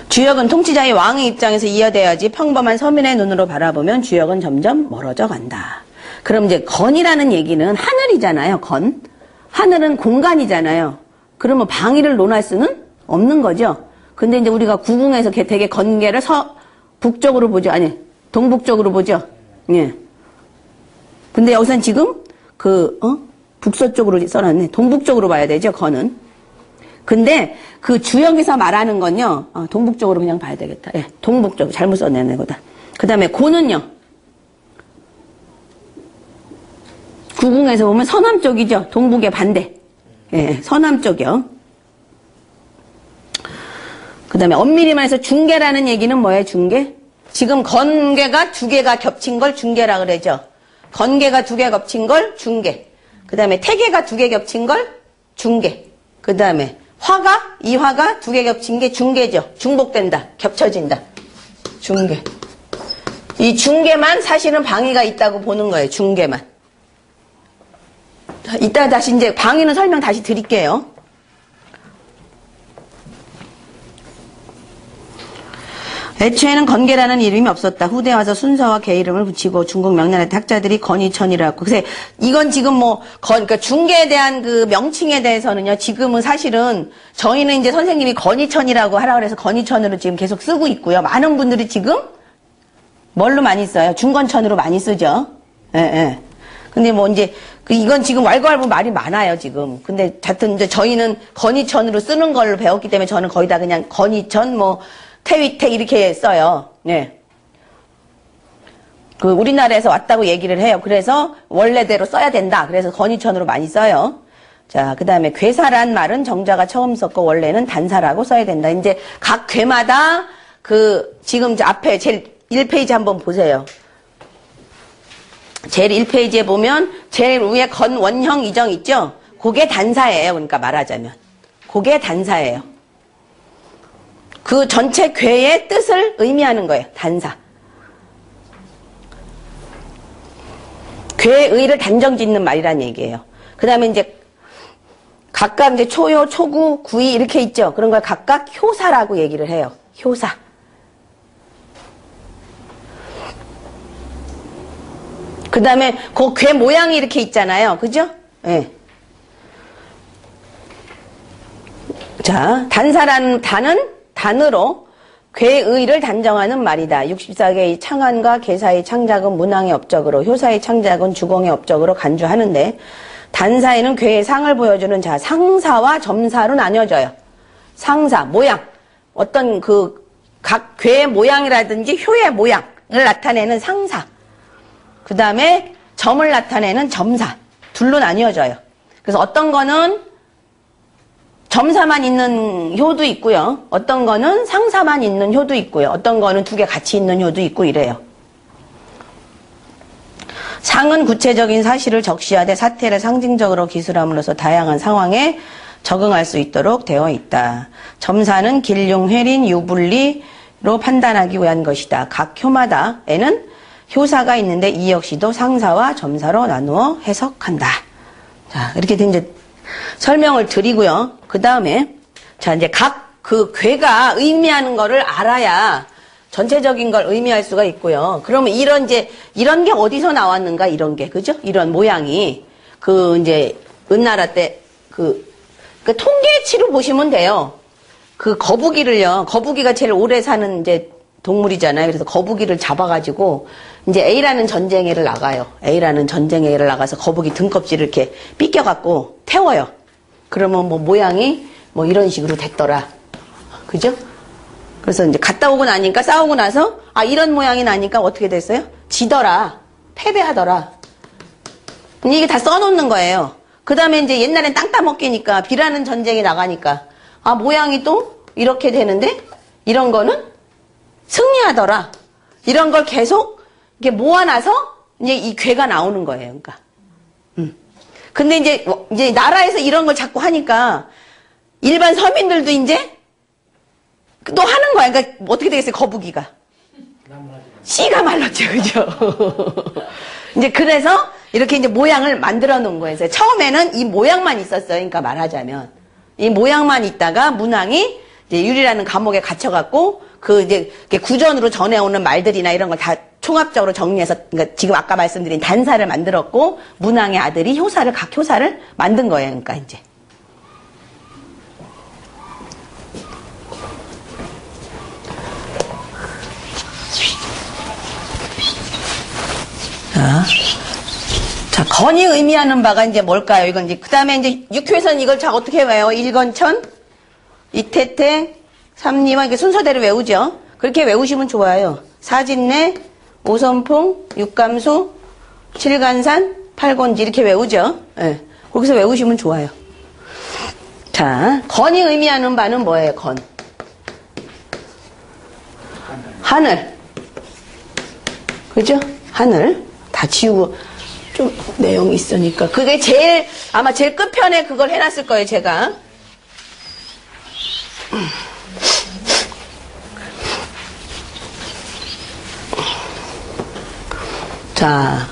주역은 통치자의 왕의 입장에서 이해돼야지 평범한 서민의 눈으로 바라보면 주역은 점점 멀어져 간다. 그럼 이제 건이라는 얘기는 하늘이잖아요. 건. 하늘은 공간이잖아요. 그러면 방위를 논할 수는 없는 거죠. 근데 이제 우리가 구궁에서 되게 건계를 북쪽으로 보죠. 아니, 동북쪽으로 보죠. 예. 근데 여기선 지금 북서쪽으로 써놨네. 동북쪽으로 봐야 되죠. 건은. 근데 그 주역에서 말하는 건요. 동북쪽으로 그냥 봐야 되겠다. 예. 동북쪽. 잘못 써냈네, 거다. 그 다음에 고는요. 구궁에서 보면 서남쪽이죠. 동북의 반대. 예, 서남쪽이요. 그 다음에 엄밀히 말해서 중계라는 얘기는 뭐예요? 중계? 지금 건계가 두 개가 겹친 걸 중계라 그러죠. 건계가 두 개 겹친 걸 중계. 그 다음에 태계가 두 개 겹친 걸 중계. 그 다음에 이 화가 두 개 겹친 게 중계죠. 중복된다. 겹쳐진다. 중계. 이 중계만 사실은 방위가 있다고 보는 거예요. 중계만. 이따 다시 이제 방위는 설명 다시 드릴게요. 애초에는 건계라는 이름이 없었다. 후대 와서 순서와 개 이름을 붙이고 중국 명나라 학자들이 건이천이라고. 그래서 이건 지금 그러니까 중계에 대한 그 명칭에 대해서는요. 지금은 사실은 저희는 이제 선생님이 건이천이라고 하라고 해서 건이천으로 지금 계속 쓰고 있고요. 많은 분들이 지금 뭘로 많이 써요? 중건천으로 많이 쓰죠. 예, 예. 근데 이제 이건 지금 왈가왈부 말이 많아요, 지금. 근데 하여튼 이제 저희는 건이천으로 쓰는 걸로 배웠기 때문에 저는 거의 다 그냥 건이천, 태위택 이렇게 써요. 네. 우리나라에서 왔다고 얘기를 해요. 그래서 원래대로 써야 된다. 그래서 건이천으로 많이 써요. 자, 그 다음에 괴사란 말은 정자가 처음 썼고 원래는 단사라고 써야 된다. 이제 각 괴마다 지금 앞에 제일 1페이지 한번 보세요. 제일 1페이지에 보면 제일 위에 건, 원형, 이정 있죠? 그게 단사예요. 그러니까 말하자면. 그게 단사예요. 그 전체 괴의 뜻을 의미하는 거예요. 단사. 괴의 의를 단정 짓는 말이란 얘기예요. 그 다음에 이제 각각 이제 초요, 초구, 구이 이렇게 있죠. 그런 걸 각각 효사라고 얘기를 해요. 효사. 그 다음에 그 괴 모양이 이렇게 있잖아요. 그죠? 예. 네. 자, 단사라는 단은 단으로 괴의를 단정하는 말이다. 64개의 창안과 계사의 창작은 문항의 업적으로, 효사의 창작은 주공의 업적으로 간주하는데, 단사에는 괴의 상을 보여주는 자, 상사와 점사로 나뉘어져요. 상사, 모양. 어떤 각 괴의 모양이라든지 효의 모양을 나타내는 상사. 그 다음에 점을 나타내는 점사. 둘로 나뉘어져요. 그래서 어떤 거는 점사만 있는 효도 있고요. 어떤 거는 상사만 있는 효도 있고요. 어떤 거는 두 개 같이 있는 효도 있고 이래요. 상은 구체적인 사실을 적시하되 사태를 상징적으로 기술함으로써 다양한 상황에 적응할 수 있도록 되어 있다. 점사는 길흉, 회린, 유불리로 판단하기 위한 것이다. 각 효마다에는 효사가 있는데 이 역시도 상사와 점사로 나누어 해석한다. 자, 이렇게 이제 설명을 드리고요. 그 다음에, 자, 이제 각 괴가 의미하는 거를 알아야 전체적인 걸 의미할 수가 있고요. 그러면 이런 게 어디서 나왔는가, 이런 게, 그죠? 이런 모양이, 이제, 은나라 때, 통계치로 보시면 돼요. 거북이가 제일 오래 사는 이제 동물이잖아요. 그래서 거북이를 잡아가지고, 이제 A라는 전쟁에를 나가요. A라는 전쟁에를 나가서 거북이 등껍질을 이렇게 삐껴갖고 태워요. 그러면 모양이 이런 식으로 됐더라. 그죠? 그래서 이제 갔다 오고 나니까 싸우고 나서, 이런 모양이 나니까 어떻게 됐어요? 지더라. 패배하더라. 이게 다 써놓는 거예요. 그 다음에 이제 옛날엔 땅 따먹기니까 B라는 전쟁에 나가니까, 모양이 또 이렇게 되는데, 이런 거는 승리하더라. 이런 걸 계속 이렇게 모아놔서 이제 이 괴가 나오는 거예요. 그러니까. 근데 이제 나라에서 이런 걸 자꾸 하니까 일반 서민들도 이제 또 하는 거야. 그러니까 어떻게 되겠어요? 거북이가. 씨가 말랐죠. 그죠? 이제 그래서 이렇게 이제 모양을 만들어 놓은 거예요. 그래서 처음에는 이 모양만 있었어요. 그러니까 말하자면. 이 모양만 있다가 문항이 이제 유리라는 감옥에 갇혀갖고 이제 구전으로 전해오는 말들이나 이런 걸 다 총합적으로 정리해서, 그러니까 지금 아까 말씀드린 단사를 만들었고, 문항의 아들이 각 효사를 만든 거예요. 그러니까 이제. 자, 건이 의미하는 바가 이제 뭘까요? 이건 이제, 그 다음에 이제 6회선 이걸 어떻게 외워? 일건천, 이태태, 삼리와 이렇게 순서대로 외우죠. 그렇게 외우시면 좋아요. 사진내, 오선풍, 육감수, 칠간산, 팔곤지 이렇게 외우죠. 네. 거기서 외우시면 좋아요. 자, 건이 의미하는 바는 뭐예요? 건. 하늘. 그죠? 하늘. 다 지우고 좀 내용이 있으니까. 그게 아마 제일 끝편에 그걸 해놨을 거예요, 제가. 자,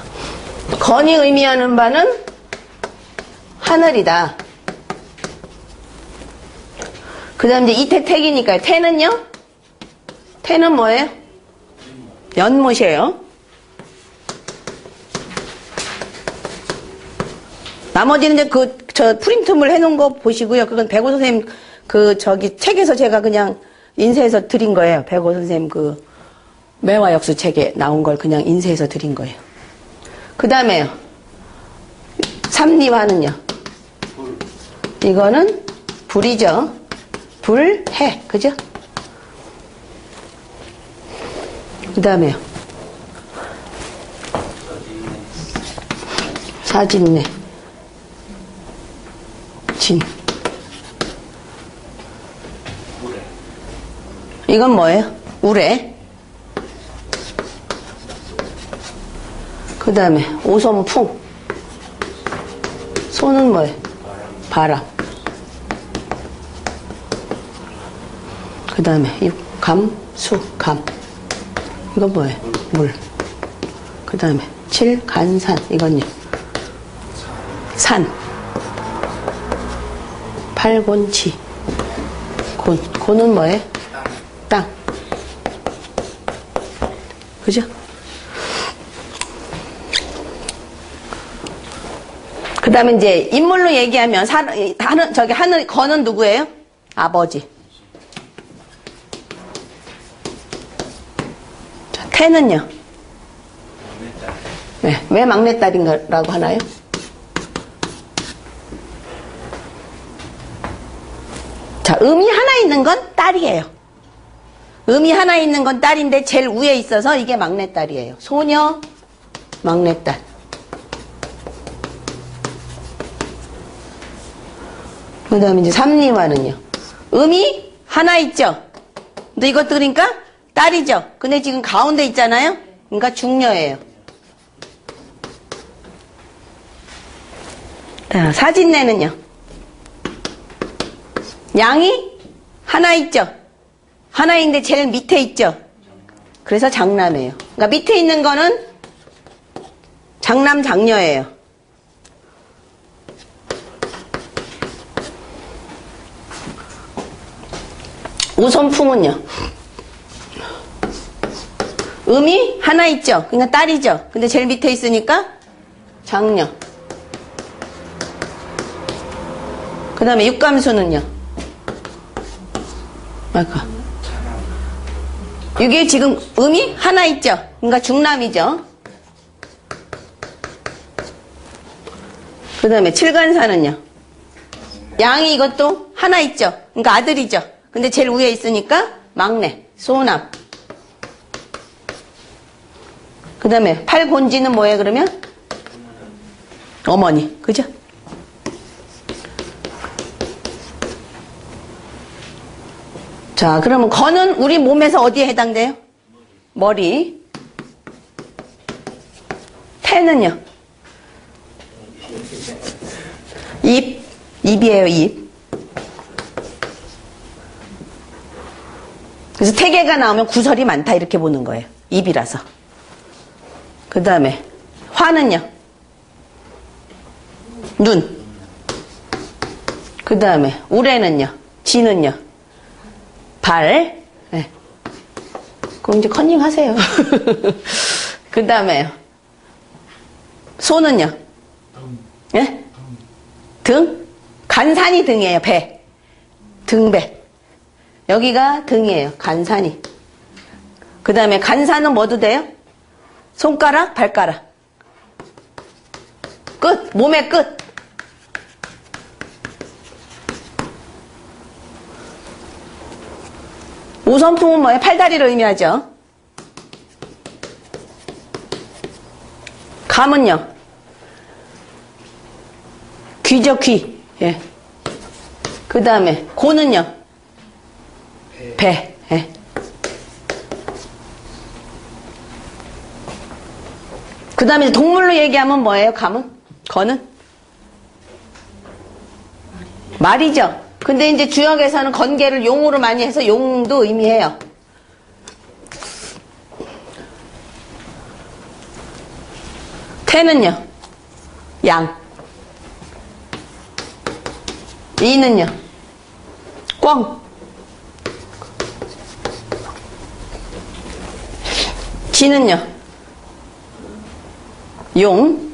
건이 의미하는 바는 하늘이다. 그 다음 이제 이태택이니까요. 태는요? 태는 뭐예요? 연못이에요. 나머지는 이제 저 프린트물 해놓은 거 보시고요. 그건 백오 선생님 책에서 제가 그냥 인쇄해서 드린 거예요. 백오 선생님 매화역수 책에 나온 걸 그냥 인쇄해서 드린 거예요. 그 다음에요. 삼리화는요. 이거는 불이죠. 불, 해. 그죠? 그 다음에요. 사진내. 진. 물에. 이건 뭐예요? 우레. 그 다음에 오선풍. 소는 뭐예요? 바람. 그 다음에 감, 수, 감. 이건 뭐예요? 물. 그 다음에 칠, 간, 산. 이건요? 산. 팔곤치. 곤은 뭐예요? 땅. 그죠? 그 다음에 이제 인물로 얘기하면 하늘, 건은 누구예요? 아버지. 자, 태는요? 네, 왜 막내딸인가라고 하나요? 자, 음이 하나 있는 건 딸이에요. 음이 하나 있는 건 딸인데 제일 위에 있어서 이게 막내딸이에요. 소녀, 막내딸. 그 다음에 이제 삼리화는요. 음이 하나 있죠? 근데 이것도 그러니까 딸이죠? 근데 지금 가운데 있잖아요? 그러니까 중녀예요. 자, 사진내는요. 양이 하나 있죠? 하나 있는데 제일 밑에 있죠? 그래서 장남이에요. 그러니까 밑에 있는 거는 장남, 장녀예요. 오선풍은요. 음이 하나 있죠? 그러니까 딸이죠? 근데 제일 밑에 있으니까 장녀. 그 다음에 육감수는요. 아까 이게 지금 음이 하나 있죠? 그러니까 중남이죠. 그 다음에 칠간사는요. 양이 이것도 하나 있죠? 그러니까 아들이죠? 근데 제일 위에 있으니까 막내, 소남. 그 다음에 팔곤지는 뭐예요 그러면? 어머니, 그죠? 자, 그러면 건은 우리 몸에서 어디에 해당돼요? 머리. 태는요? 입이에요, 입. 그래서 태개가 나오면 구설이 많다 이렇게 보는 거예요. 입이라서. 그 다음에 화는요? 눈. 그 다음에 우레는요? 지는요? 발. 네. 그럼 이제 컨닝 하세요. 그 다음에요. 소는요? 네? 등? 간산이 등이에요. 배. 등배. 여기가 등이에요. 간산이. 그 다음에 간산은 뭐도 돼요? 손가락, 발가락. 끝. 몸의 끝. 오선풍은 뭐예요? 팔다리를 의미하죠. 감은요? 귀죠, 귀. 예. 그 다음에 고는요? 배. 예. 그 다음에 동물로 얘기하면 뭐예요? 감은? 거는? 말이죠. 근데 이제 주역에서는 건개를 용으로 많이 해서 용도 의미해요. 태는요? 양. 이는요? 꿩. 지는요? 용.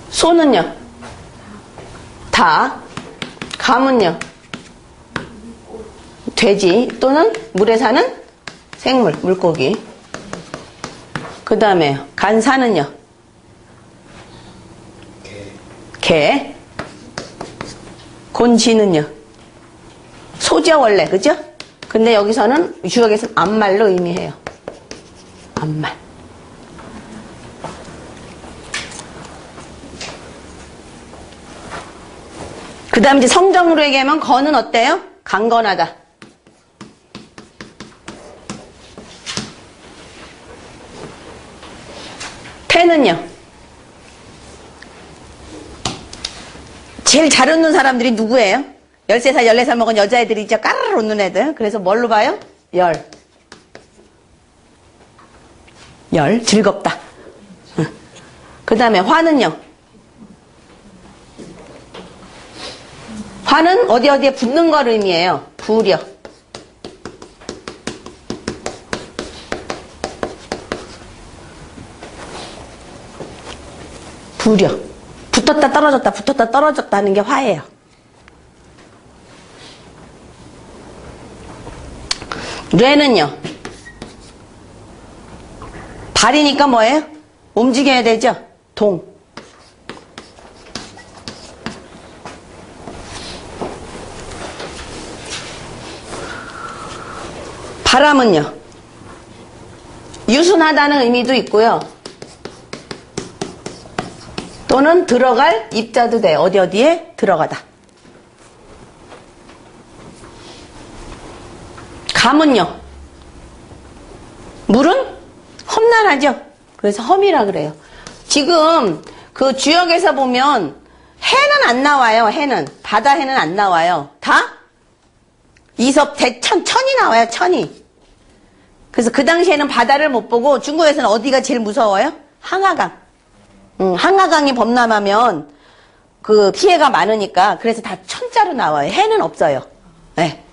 소는요? 다. 감은요? 돼지 또는 물에 사는 생물, 물고기. 그 다음에 간사는요? 개. 곤지는요? 소죠 원래, 그죠? 근데 여기서는 주역에서는 암말로 의미해요. 암말. 그 다음에 이제 성정으로 얘기하면 건은 어때요? 강건하다. 패는요? 제일 잘 웃는 사람들이 누구예요? 13살, 14살 먹은 여자애들이 진짜 까르르 웃는 애들. 그래서 뭘로 봐요? 열. 즐겁다. 그 다음에 화는요? 화는 어디에 붙는 걸 의미해요. 부려. 붙었다 떨어졌다 하는 게 화예요. 뇌는요? 발이니까 뭐예요? 움직여야 되죠? 동. 바람은요? 유순하다는 의미도 있고요. 또는 들어갈 입자도 돼. 어디에 들어가다. 감은요? 물은 험난하죠. 그래서 험이라 그래요. 지금 그 주역에서 보면 해는 안 나와요. 해는 바다 해는 안 나와요. 다 이섭 대천 천이 나와요. 천이. 그래서 그 당시에는 바다를 못 보고 중국에서는 어디가 제일 무서워요? 항하강. 항하강이 범람하면 그 피해가 많으니까 그래서 다 천자로 나와요. 해는 없어요. 네.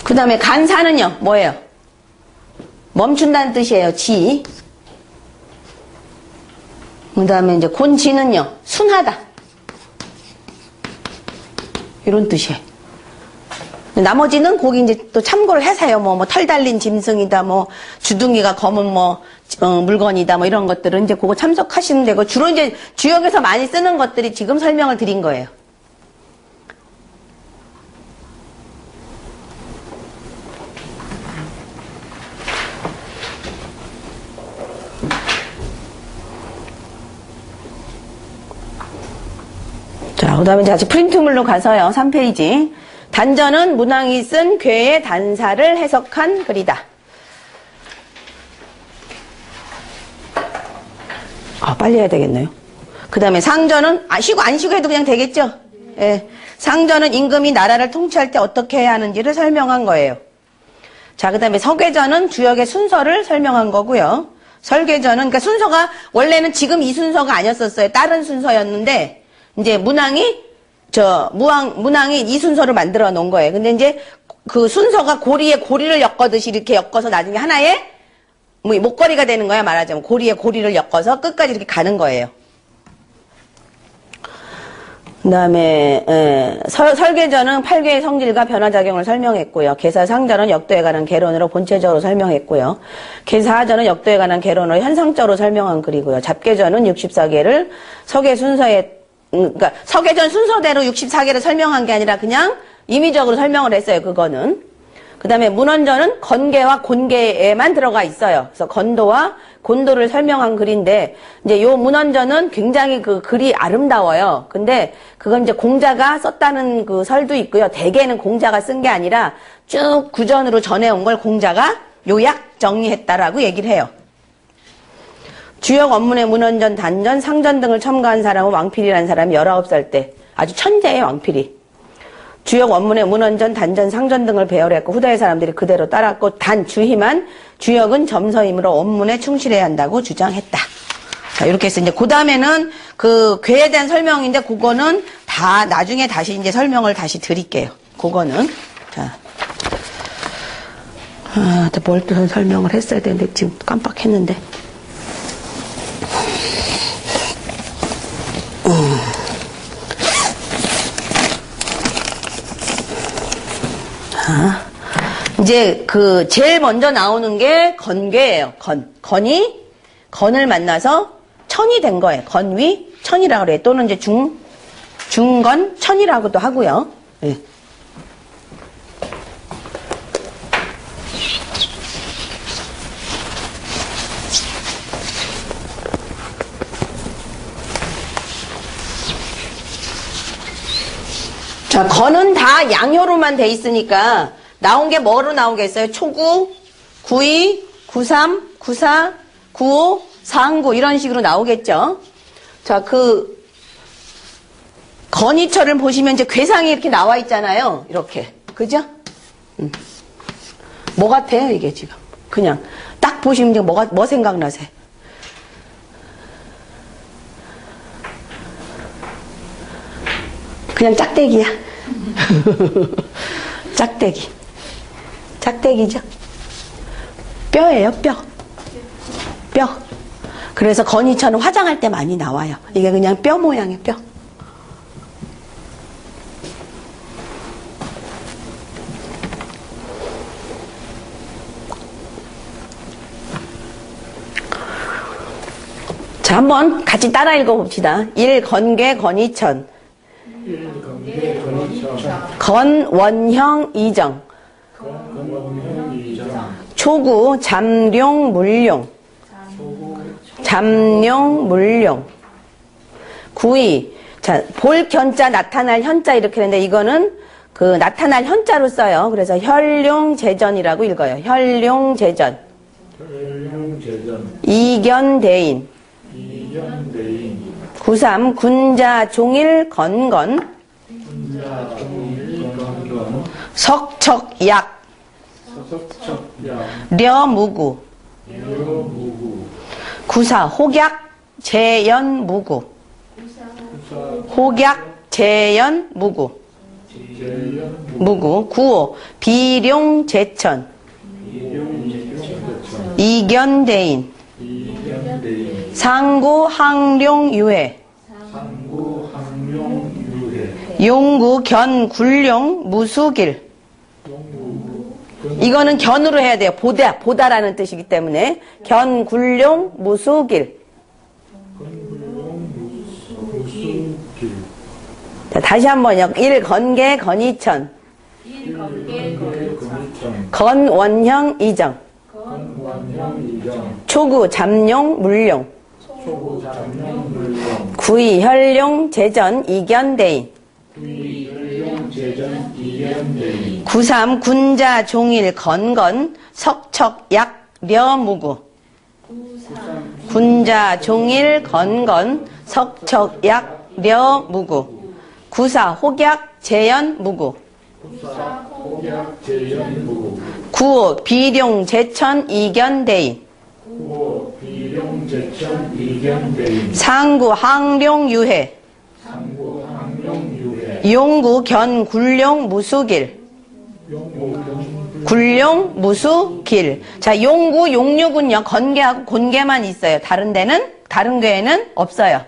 그 다음에 간사는요, 뭐예요? 멈춘다는 뜻이에요. 지. 그 다음에 이제 곤지는요, 순하다. 이런 뜻이에요. 나머지는 거기 이제 또 참고를 해서요. 뭐 털 달린 짐승이다, 뭐 주둥이가 검은 물건이다, 뭐 이런 것들은 이제 그거 참석하시면 되고, 주로 이제 주역에서 많이 쓰는 것들이 지금 설명을 드린 거예요. 자, 그 다음에 이제 다시 프린트물로 가서요. 3페이지. 단전은 문왕이 쓴 괴의 단사를 해석한 글이다. 빨리 해야 되겠네요. 그 다음에 상전은, 쉬고 안 쉬고 해도 그냥 되겠죠? 예. 상전은 임금이 나라를 통치할 때 어떻게 해야 하는지를 설명한 거예요. 자, 그 다음에 서계전은 주역의 순서를 설명한 거고요. 설계전은, 그러니까 순서가, 원래는 지금 이 순서가 아니었었어요. 다른 순서였는데, 이제 문왕이 이 순서를 만들어 놓은 거예요. 근데 이제 그 순서가 고리에 고리를 엮어듯이 이렇게 엮어서 나중에 하나의 목걸이가 되는 거야, 말하자면. 고리에 고리를 엮어서 끝까지 이렇게 가는 거예요. 그 다음에, 설계전은 8개의 성질과 변화작용을 설명했고요. 계사상전은 역도에 관한 개론으로 본체적으로 설명했고요. 계사하전은 역도에 관한 개론으로 현상적으로 설명한 글이고요. 잡계전은 64개를 서계 순서에 그러니까 서계전 순서대로 64개를 설명한 게 아니라 그냥 임의적으로 설명을 했어요. 그거는. 그 다음에 문헌전은 건계와 곤계에만 들어가 있어요. 그래서 건도와 곤도를 설명한 글인데 이제 요 문헌전은 굉장히 그 글이 아름다워요. 근데 그건 이제 공자가 썼다는 그 설도 있고요. 대개는 공자가 쓴 게 아니라 쭉 구전으로 전해온 걸 공자가 요약 정리했다라고 얘기를 해요. 주역 원문의 문헌전, 단전, 상전 등을 첨가한 사람은 왕필이라는 사람이 19살 때 아주 천재예요. 왕필이. 주역 원문의 문헌전, 단전, 상전 등을 배열했고 후대의 사람들이 그대로 따랐고 단 주희만 주역은 점서이므로 원문에 충실해야 한다고 주장했다. 자, 이렇게 해서 이제 그 다음에는 그 괴에 대한 설명인데 그거는 다 나중에 다시 이제 설명을 다시 드릴게요. 그거는. 자. 뭘 또 설명을 했어야 되는데 지금 깜빡했는데. 자, 이제 그 제일 먼저 나오는 게 건괴예요. 건을 만나서 천이 된 거예요. 건위 천이라고 그래요. 또는 이제 중건 천이라고도 하고요. 네. 자, 건은 다 양효로만 돼 있으니까 나온 게 뭐로 나온 게 있어요? 초구, 92, 93, 94, 95, 49 이런 식으로 나오겠죠. 자, 그 건이철을 보시면 이제 괴상이 이렇게 나와 있잖아요. 이렇게. 그죠? 뭐 같아요, 이게 지금? 그냥 딱 보시면 이제 뭐 생각나세요? 그냥 짝대기야. 짝대기. 짝대기죠. 뼈예요, 뼈. 뼈. 그래서 건이철은 화장할 때 많이 나와요. 이게 그냥 뼈 모양의 뼈. 자, 한번 같이 따라 읽어봅시다. 일건괴 건이천. 건원형 이정. 초구 잠룡 물룡. 잠룡 물룡. 구이. 자, 볼 견자 나타날 현자 이렇게 되는데 이거는 그 나타날 현자로 써요. 그래서 혈룡제전이라고 읽어요. 혈룡제전. 이견대인. 93 군자 종일 건건. 석척약. 려무구. 94 혹약 재연무구. 혹약 재연무구. 무구. 95 비룡제천. 이견대인. 상구 항룡유해. 용구 견굴룡 무수길. 이거는 견으로 해야 돼요. 보다라는 뜻이기 때문에 견굴룡 무수길. 자, 다시 한번요. 일건괴 건이천. 건원형 이정. 초구 잠룡 물룡. 구이 혈룡 제전 이견대인. 93 군자 종일 건건 석척약 려무구. 군자 종일 건건 석척약 려무구. 94 혹약 재연무구. 95 비룡 제천 이견대인. 상구 항룡유해. 용구 견굴룡 무수길. 굴룡 무수길. 자, 용구 용육은요 건괴하고 곤괴만 있어요. 다른 괴에는 없어요.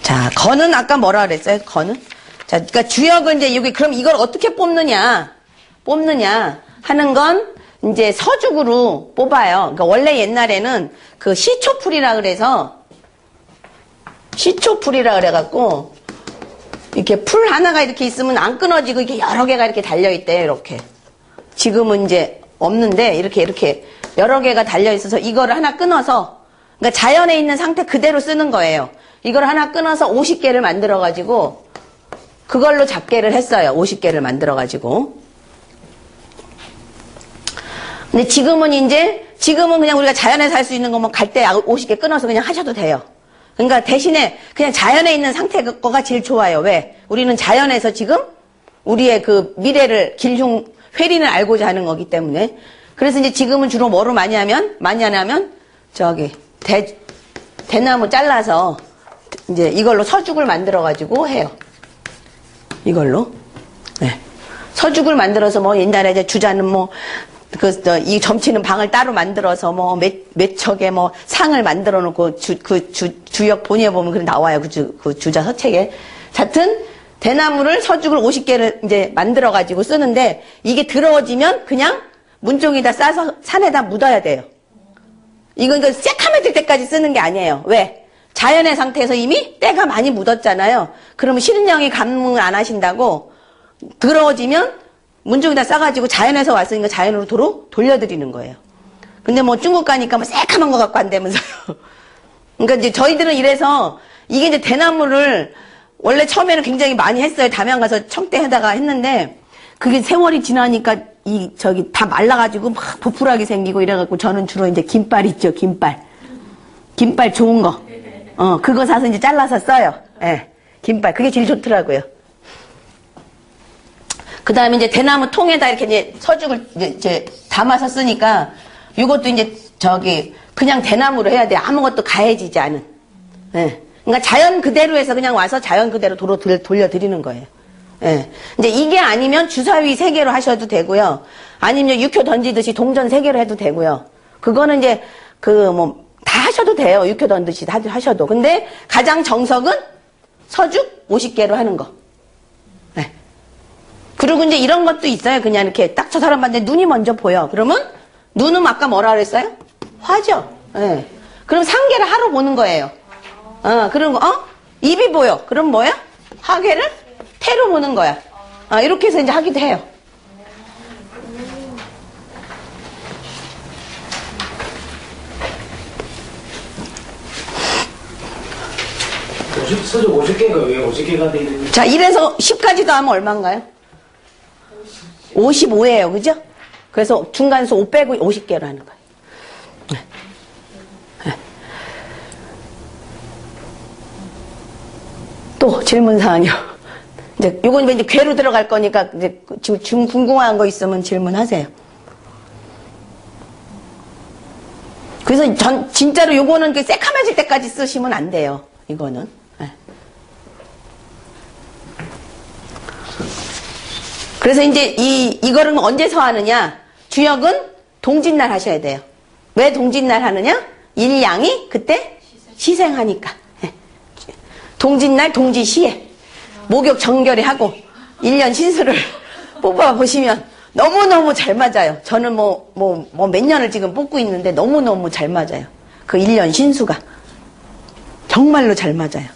자, 건은 아까 뭐라 그랬어요? 건은? 자, 그러니까 주역은 이제 여기 그럼 이걸 어떻게 뽑느냐 하는 건 이제 서죽으로 뽑아요. 그러니까 원래 옛날에는 그 시초풀이라 그래서 시초풀이라 그래갖고 이렇게 풀 하나가 이렇게 있으면 안 끊어지고 이렇게 여러 개가 이렇게 달려있대요. 이렇게. 지금은 이제 없는데 이렇게 여러 개가 달려있어서 이거를 하나 끊어서 그러니까 자연에 있는 상태 그대로 쓰는 거예요. 이걸 하나 끊어서 50개를 만들어가지고 그걸로 잡개를 했어요. 50개를 만들어가지고. 근데 지금은 그냥 우리가 자연에서 할 수 있는 거면 갈 때 50개 끊어서 그냥 하셔도 돼요. 그러니까 대신에 그냥 자연에 있는 상태 거가 제일 좋아요. 왜? 우리는 자연에서 지금 우리의 그 미래를 길흉 회리는 알고자 하는 거기 때문에. 그래서 이제 지금은 주로 뭐로 많이 하냐면 저기 대나무 잘라서 이제 이걸로 서죽을 만들어 가지고 해요. 이걸로. 네. 서죽을 만들어서 뭐 옛날에 이제 주자는 이 점치는 방을 따로 만들어서 몇 척에 상을 만들어 놓고 주역 본의에 보면 그래 나와요. 그 주자 서책에. 하여튼 대나무를 서죽을 50개를 이제 만들어 가지고 쓰는데 이게 더러워지면 그냥 문종에다 싸서 산에다 묻어야 돼요. 이건 새카매질 때까지 쓰는 게 아니에요. 왜? 자연의 상태에서 이미 때가 많이 묻었잖아요. 그러면 신은영이 감흥을 안 하신다고 더러워지면 문종에다 싸가지고 자연에서 왔으니까 자연으로 도로 돌려드리는 거예요. 근데 중국 가니까 새카만 거 갖고 안 되면서요. 그러니까 이제 저희들은 이래서 이게 이제 대나무를 원래 처음에는 굉장히 많이 했어요. 담양 가서 청대하다가 했는데 그게 세월이 지나니까 다 말라가지고 막 부풀하게 생기고 이래갖고 저는 주로 이제 긴빨 있죠, 긴빨. 긴빨 좋은 거. 그거 사서 이제 잘라서 써요. 예. 긴빨. 그게 제일 좋더라고요. 그 다음에 이제 대나무 통에다 이렇게 이제 서죽을 이제 담아서 쓰니까 이것도 이제 그냥 대나무로 해야 돼. 아무것도 가해지지 않은. 예. 그러니까 자연 그대로 해서 그냥 와서 자연 그대로 도로 돌려드리는 거예요. 예. 이제 이게 아니면 주사위 3개로 하셔도 되고요. 아니면 육효 던지듯이 동전 3개로 해도 되고요. 그거는 이제 다 하셔도 돼요. 육효 던지듯이 다 하셔도. 근데 가장 정석은 서죽 50개로 하는 거. 예. 그리고 이제 이런 것도 있어요. 그냥 이렇게 딱 저 사람 봤는데 눈이 먼저 보여. 그러면 눈은 아까 뭐라 그랬어요? 화죠. 예. 그럼 상계를 하러 보는 거예요. 그런 거, 입이 보여. 그럼 뭐야? 하계를 태로 보는 거야. 이렇게 해서 이제 하기도 해요. 서적 50개가 왜 50개가 돼 있는 자, 1에서 10까지 더하면 얼마인가요? 55예요. 그죠? 그래서 중간수 5 빼고 50개로 하는 거예요. 또 질문사항이요. 이제 요건 이제 괴로 들어갈 거니까 이제 지금 궁금한 거 있으면 질문하세요. 그래서 진짜로 요거는 새카매질 때까지 쓰시면 안 돼요. 이거는. 네. 그래서 이제 이거를 언제서 하느냐? 주역은 동짓날 하셔야 돼요. 왜 동짓날 하느냐? 일양이 그때 시생하니까. 네. 동짓날 동지시에 목욕 정결히 하고 1년 신수를 뽑아보시면 너무너무 잘 맞아요. 저는 몇 년을 지금 뽑고 있는데 너무너무 잘 맞아요. 그 1년 신수가. 정말로 잘 맞아요.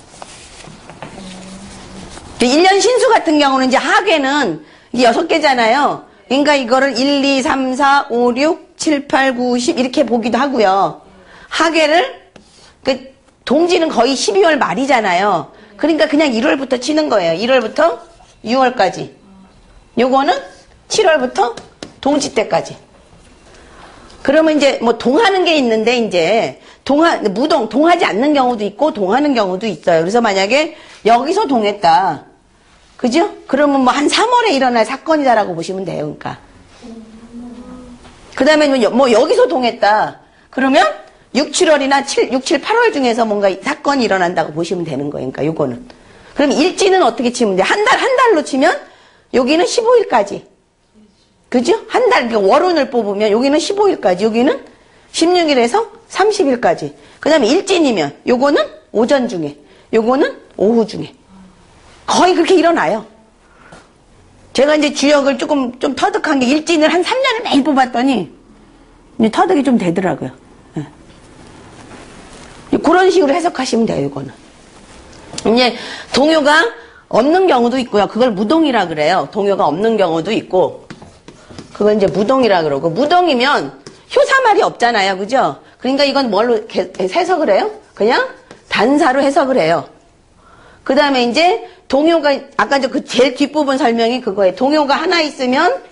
1년 신수 같은 경우는 이제 하계는 이게 6개잖아요. 그러니까 이거를 1, 2, 3, 4, 5, 6, 7, 8, 9, 10 이렇게 보기도 하고요. 하계를, 동지는 거의 12월 말이잖아요. 그러니까 그냥 1월부터 치는 거예요. 1월부터 6월까지. 요거는 7월부터 동지 때까지. 그러면 이제 동하는 게 있는데 이제 동하지 않는 경우도 있고 동하는 경우도 있어요. 그래서 만약에 여기서 동했다. 그죠? 그러면 한 3월에 일어날 사건이다라고 보시면 돼요. 그러니까. 그 다음에 여기서 동했다. 그러면 6, 7월이나 6, 7, 8월 중에서 뭔가 사건이 일어난다고 보시면 되는 거예요. 그러니까 요거는. 그럼 일지는 어떻게 치면 돼? 한 달로 치면 여기는 15일까지. 그죠? 한 달, 월운을 뽑으면 여기는 15일까지, 여기는 16일에서 30일까지. 그 다음에 일진이면 요거는 오전 중에, 요거는 오후 중에. 거의 그렇게 일어나요. 제가 이제 주역을 좀 터득한 게 일진을 한 3년을 매일 뽑았더니 이제 터득이 좀 되더라고요. 네. 그런 식으로 해석하시면 돼요, 이거는. 이제 동요가 없는 경우도 있고요. 그걸 무동이라 그래요. 동요가 없는 경우도 있고. 그건 이제 무동이라 그러고. 무동이면 효사말이 없잖아요. 그죠? 그러니까 이건 뭘로 해석을 해요? 그냥 단사로 해석을 해요. 그 다음에 이제 동요가, 아까 그 제일 뒷부분 설명이 그거예요. 동요가 하나 있으면,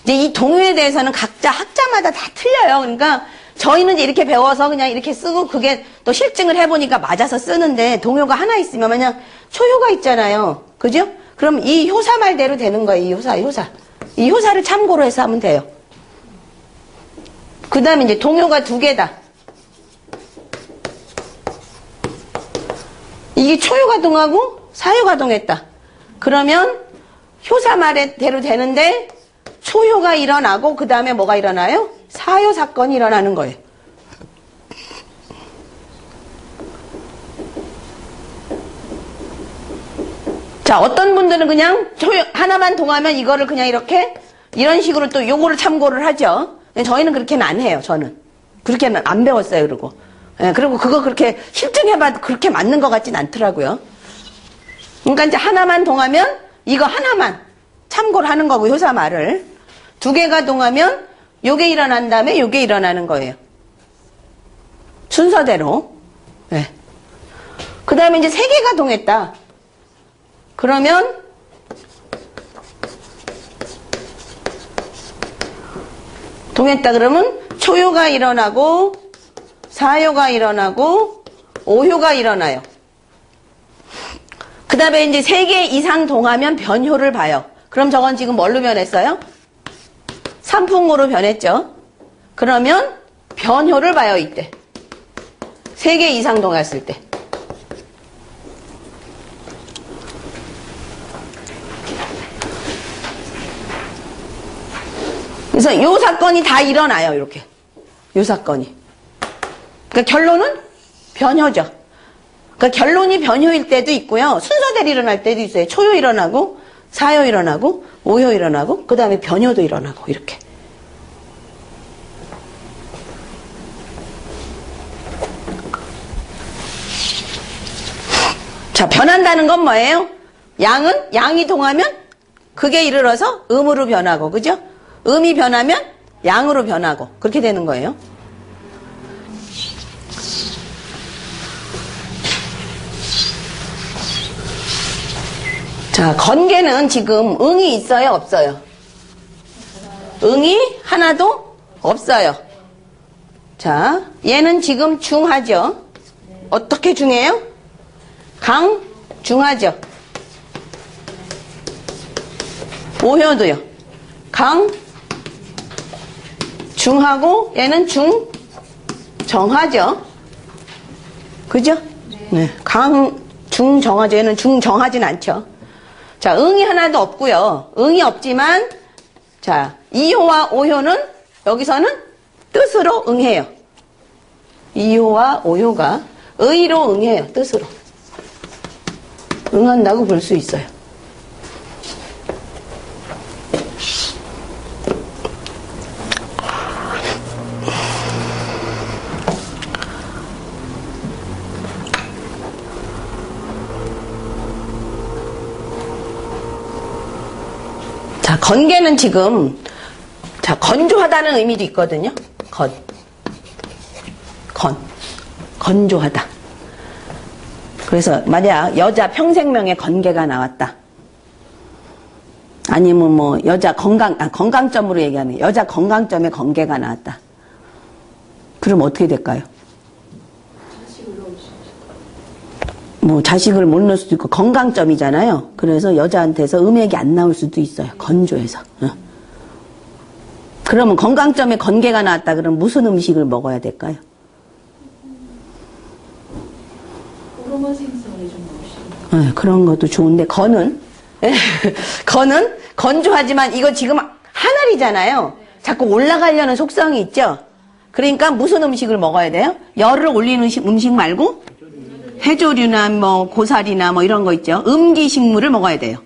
이제 이 동요에 대해서는 각자 학자마다 다 틀려요. 그러니까 저희는 이제 이렇게 배워서 그냥 이렇게 쓰고 그게 또 실증을 해보니까 맞아서 쓰는데 동요가 하나 있으면 만약 초효가 있잖아요. 그죠? 그럼 이 효사 말대로 되는 거예요. 이 효사. 이 효사를 참고로 해서 하면 돼요. 그 다음에 이제 동요가 2개다. 이게 초효가 동하고 사효가 동했다. 그러면 효사 말대로 되는데 초효가 일어나고 그 다음에 뭐가 일어나요? 사효 사건이 일어나는 거예요. 자, 어떤 분들은 그냥 초효 하나만 동하면 이거를 그냥 이런 식으로 또 요거를 참고를 하죠. 저희는 그렇게는 안 해요. 저는 그렇게는 안 배웠어요. 그리고 그거 그렇게 실증해봐도 그렇게 맞는 것 같진 않더라고요. 그러니까 이제 하나만 동하면 이거 하나만 참고를 하는 거고, 효사 말을 2개가 동하면 요게 일어난 다음에 요게 일어나는 거예요. 순서대로. 네. 그 다음에 이제 3개가 동했다. 그러면 동했다 그러면 초효가 일어나고 사효가 일어나고 오효가 일어나요. 그 다음에 이제 3개 이상 동하면 변효를 봐요. 그럼 저건 지금 뭘로 변했어요? 산풍으로 변했죠. 그러면 변효를 봐요, 이때. 3개 이상 동했을 때. 그래서 요 사건이 다 일어나요, 이렇게. 요 사건이. 그러니까 결론은 변효죠. 그러니까 결론이 변효일 때도 있고요. 순서대로 일어날 때도 있어요. 초효 일어나고, 사효 일어나고, 오효 일어나고, 그 다음에 변효도 일어나고, 이렇게. 자, 변한다는 건 뭐예요? 양이 동하면 그게 이르러서 음으로 변하고, 그죠? 음이 변하면 양으로 변하고, 그렇게 되는 거예요. 자, 건개는 지금 응이 있어요, 없어요? 응이 하나도 없어요. 자, 얘는 지금 중하죠? 어떻게 중해요? 강중하죠? 오효도요. 강중하고 얘는 중정하죠? 그죠? 네. 강중정하죠. 얘는 중정하진 않죠. 자, 응이 하나도 없고요. 응이 없지만 자, 2효와 5효는 여기서는 뜻으로 응해요. 2효와 5효가 의로 응해요. 뜻으로. 응한다고 볼 수 있어요. 자, 건개는 지금 자, 건조하다는 의미도 있거든요. 건조하다. 그래서 만약 여자 평생명에 건개가 나왔다. 아니면 뭐 여자 건강점으로 얘기하면 여자 건강점에 건개가 나왔다. 그럼 어떻게 될까요? 뭐 자식을 못 낳을 수도 있고 건강점이잖아요. 그래서 여자한테서 음액이 안 나올 수도 있어요. 건조해서. 그러면 건강점에 건개가 나왔다 그러면 무슨 음식을 먹어야 될까요? 호르몬 생성을 좀 넣으시면. 그런 것도 좋은데 건은 건조하지만 이거 지금 하늘이잖아요. 자꾸 올라가려는 속성이 있죠. 그러니까 무슨 음식을 먹어야 돼요? 열을 올리는 음식 말고 해조류나 뭐 고사리나 뭐 이런 거 있죠. 음기식물을 먹어야 돼요.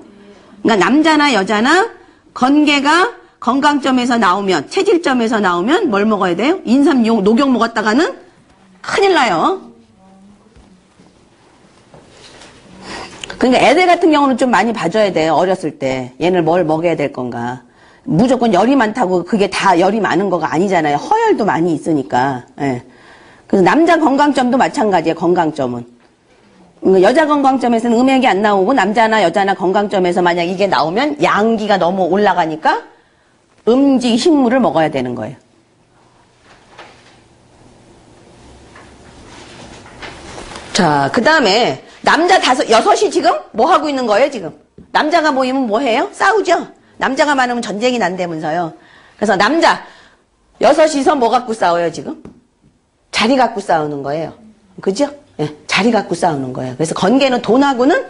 그러니까 남자나 여자나 건개가 건강점에서 나오면 체질점에서 나오면 뭘 먹어야 돼요? 인삼, 녹용 먹었다가는 큰일 나요. 그러니까 애들 같은 경우는 좀 많이 봐줘야 돼요. 어렸을 때 얘를 뭘 먹여야 될 건가. 무조건 열이 많다고 그게 다 열이 많은 거가 아니잖아요. 허열도 많이 있으니까. 예. 그래서 남자 건강점도 마찬가지예요. 건강점은. 여자 건강점에서는 음액이 안 나오고 남자나 여자나 건강점에서 만약 이게 나오면 양기가 너무 올라가니까 음지 식물을 먹어야 되는 거예요. 자, 그 다음에 남자 6이 지금 뭐 하고 있는 거예요, 지금? 남자가 모이면 뭐 해요? 싸우죠? 남자가 많으면 전쟁이 난다면서요. 그래서 남자 6이서 뭐 갖고 싸워요, 지금? 자리 갖고 싸우는 거예요. 그죠? 예, 자리 갖고 싸우는 거예요. 그래서 건개는 돈하고는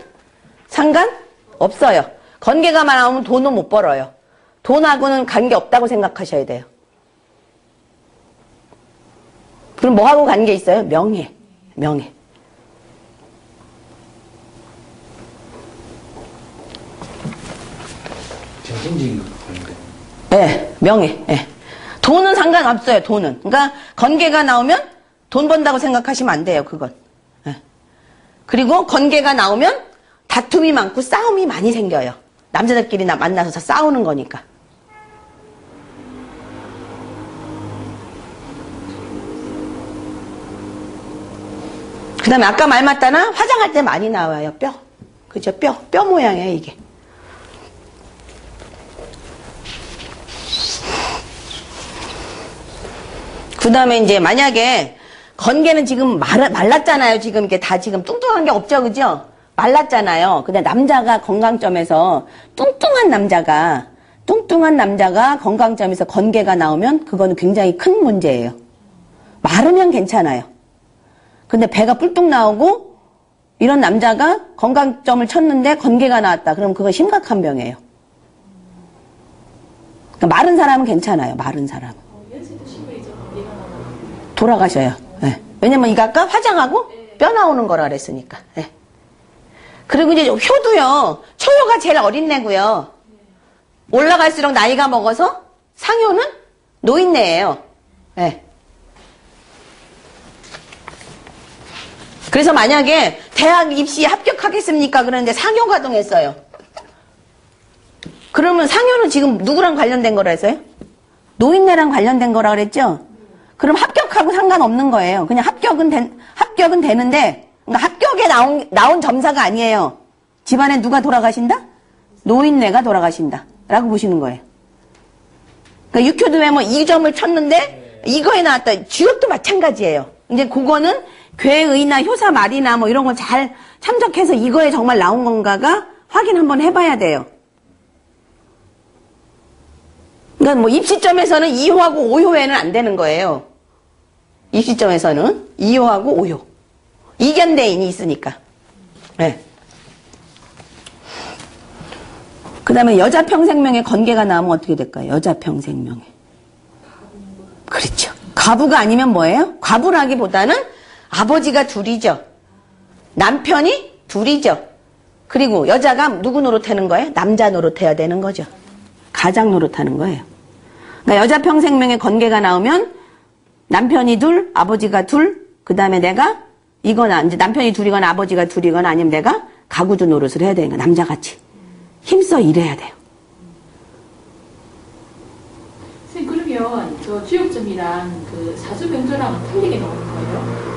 상관없어요. 건개가 많으면 돈은 못 벌어요. 돈하고는 관계 없다고 생각하셔야 돼요. 그럼 뭐하고 관계 있어요? 명예. 정신적인 거 보는데. 예, 명예. 예. 돈은 상관없어요, 돈은. 그러니까 건개가 나오면 돈 번다고 생각하시면 안 돼요, 그건. 예. 그리고 건개가 나오면 다툼이 많고 싸움이 많이 생겨요. 남자들끼리 만나서 싸우는 거니까. 그 다음에 아까 말 맞다나 화장할 때 많이 나와요, 뼈. 그죠? 뼈 모양이에요, 이게. 그 다음에 이제 만약에 건개는 지금 말랐잖아요. 지금 이게 다 지금 뚱뚱한 게 없죠, 그죠? 말랐잖아요. 근데 남자가 건강점에서 뚱뚱한 남자가 건강점에서 건개가 나오면 그거는 굉장히 큰 문제예요. 마르면 괜찮아요. 근데 배가 뿔뚝 나오고 이런 남자가 건강점을 쳤는데 건개가 나왔다. 그럼 그거 심각한 병이에요. 그러니까 마른 사람은 괜찮아요. 마른 사람은. 연세도 심해져 건개가 나면 돌아가셔요. 네. 왜냐면 이거 아까 화장하고 뼈 나오는 거라 그랬으니까. 네. 그리고 이제 효도요. 초효가 제일 어린 애고요. 올라갈수록 나이가 먹어서 상효는 노인네예요. 네. 그래서 만약에 대학 입시 합격하겠습니까? 그러는데 상효가동했어요. 그러면 상효는 지금 누구랑 관련된 거라 했어요? 노인네랑 관련된 거라 그랬죠? 그럼 합격하고 상관없는 거예요. 그냥 합격은 되는데, 그러니까 합격에 나온 점사가 아니에요. 집안에 누가 돌아가신다? 노인네가 돌아가신다. 라고 보시는 거예요. 그러니까 육효도에 뭐 2점을 쳤는데, 이거에 나왔다. 주역도 마찬가지예요. 이제 그거는 괴의나 효사 말이나 뭐 이런 거 잘 참석해서 이거에 정말 나온 건가가 확인 한번 해봐야 돼요. 그러니까 뭐 입시점에서는 2효하고 5효에는 안 되는 거예요. 입시점에서는 2효하고 5효. 이견대인이 있으니까. 네. 그 다음에 여자 평생명에 건개가 나오면 어떻게 될까요? 여자 평생명에. 그렇죠. 과부가 아니면 뭐예요? 과부라기보다는 아버지가 둘이죠. 남편이 둘이죠. 그리고 여자가 누구 노릇하는 거예요? 남자 노릇해야 되는 거죠. 가장 노릇하는 거예요. 그러니까 여자 평생명에 건개가 나오면 남편이 둘, 아버지가 둘, 그 다음에 내가 이거나 이제 남편이 둘이거나 아버지가 둘이거나 아니면 내가 가구주 노릇을 해야 되는 거야. 남자같이 힘써 일해야 돼요. 선생님 그러면 저 주역점이랑 그 사주병조랑 틀리게 나오는 거예요?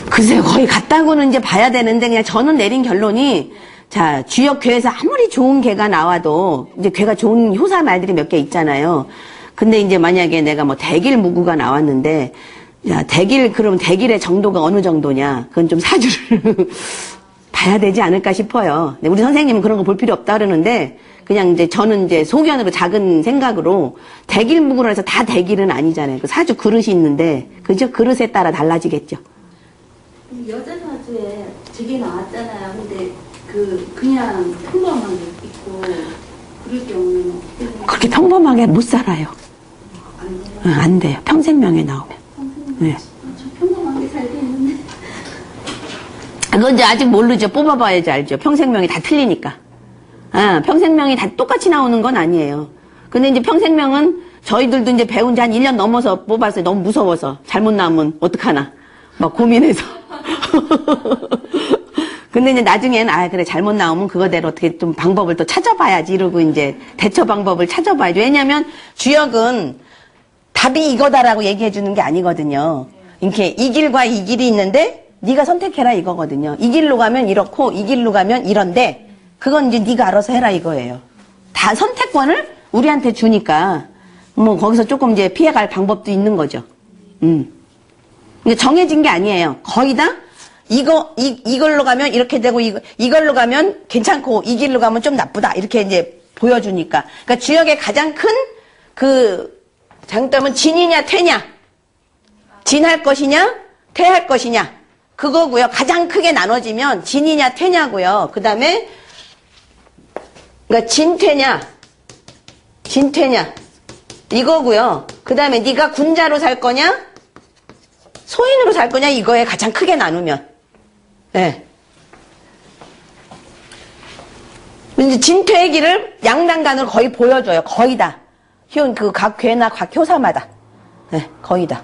글쎄요, 거의 같다고는 이제 봐야 되는데 그냥 저는 내린 결론이 자 주역 괴에서 아무리 좋은 괴가 나와도 이제 괴가 좋은 효사 말들이 몇 개 있잖아요. 근데 이제 만약에 내가 뭐 대길 무구가 나왔는데 야 그럼 대길의 정도가 어느 정도냐? 그건 좀 사주를 봐야 되지 않을까 싶어요. 우리 선생님은 그런 거 볼 필요 없다 그러는데 그냥 이제 저는 이제 소견으로 작은 생각으로 대길 무구로 해서 다 대길은 아니잖아요. 그 사주 그릇이 있는데 그죠? 그릇에 따라 달라지겠죠. 여자 사주에 저게 나왔잖아요. 근데 그냥 평범한 게 있고 그럴 경우는 어떻게 돼요? 그렇게 평범하게 못 살아요. 안 돼요? 응, 안 돼요. 평생명에 나오면. 네. 저 평범하게 살고 있는데. 그건 이제 아직 모르죠. 뽑아봐야지 알죠. 평생명이 다 틀리니까. 아, 평생명이 다 똑같이 나오는 건 아니에요. 근데 이제 평생명은 저희들도 이제 배운 지 한 1년 넘어서 뽑았어요. 너무 무서워서. 잘못 나오면 어떡하나. 막 고민해서. 근데 이제 나중엔, 그래, 잘못 나오면 그거대로 어떻게 좀 방법을 또 찾아봐야지. 이러고 이제 대처 방법을 찾아봐야죠. 왜냐면 주역은 답이 이거다라고 얘기해 주는 게 아니거든요. 이렇게 이 길과 이 길이 있는데 네가 선택해라 이거거든요. 이 길로 가면 이렇고 이 길로 가면 이런데 그건 이제 네가 알아서 해라 이거예요. 다 선택권을 우리한테 주니까 뭐 거기서 조금 이제 피해갈 방법도 있는 거죠. 근데 정해진 게 아니에요. 거의 다 이걸로 가면 이렇게 되고 이걸로 가면 괜찮고 이 길로 가면 좀 나쁘다 이렇게 이제 보여주니까. 그러니까 주역의 가장 큰 그 장점은 진이냐 퇴냐, 진할 것이냐 퇴할 것이냐 그거고요. 가장 크게 나눠지면 진이냐 퇴냐고요. 그 다음에 그러니까 진퇴냐 이거고요. 그 다음에 네가 군자로 살 거냐 소인으로 살 거냐 이거에 가장 크게 나누면. 네. 이제 진퇴의 길을 양단간으로 거의 보여줘요. 거의 다. 각 괴나 각 효사마다. 네, 거의 다.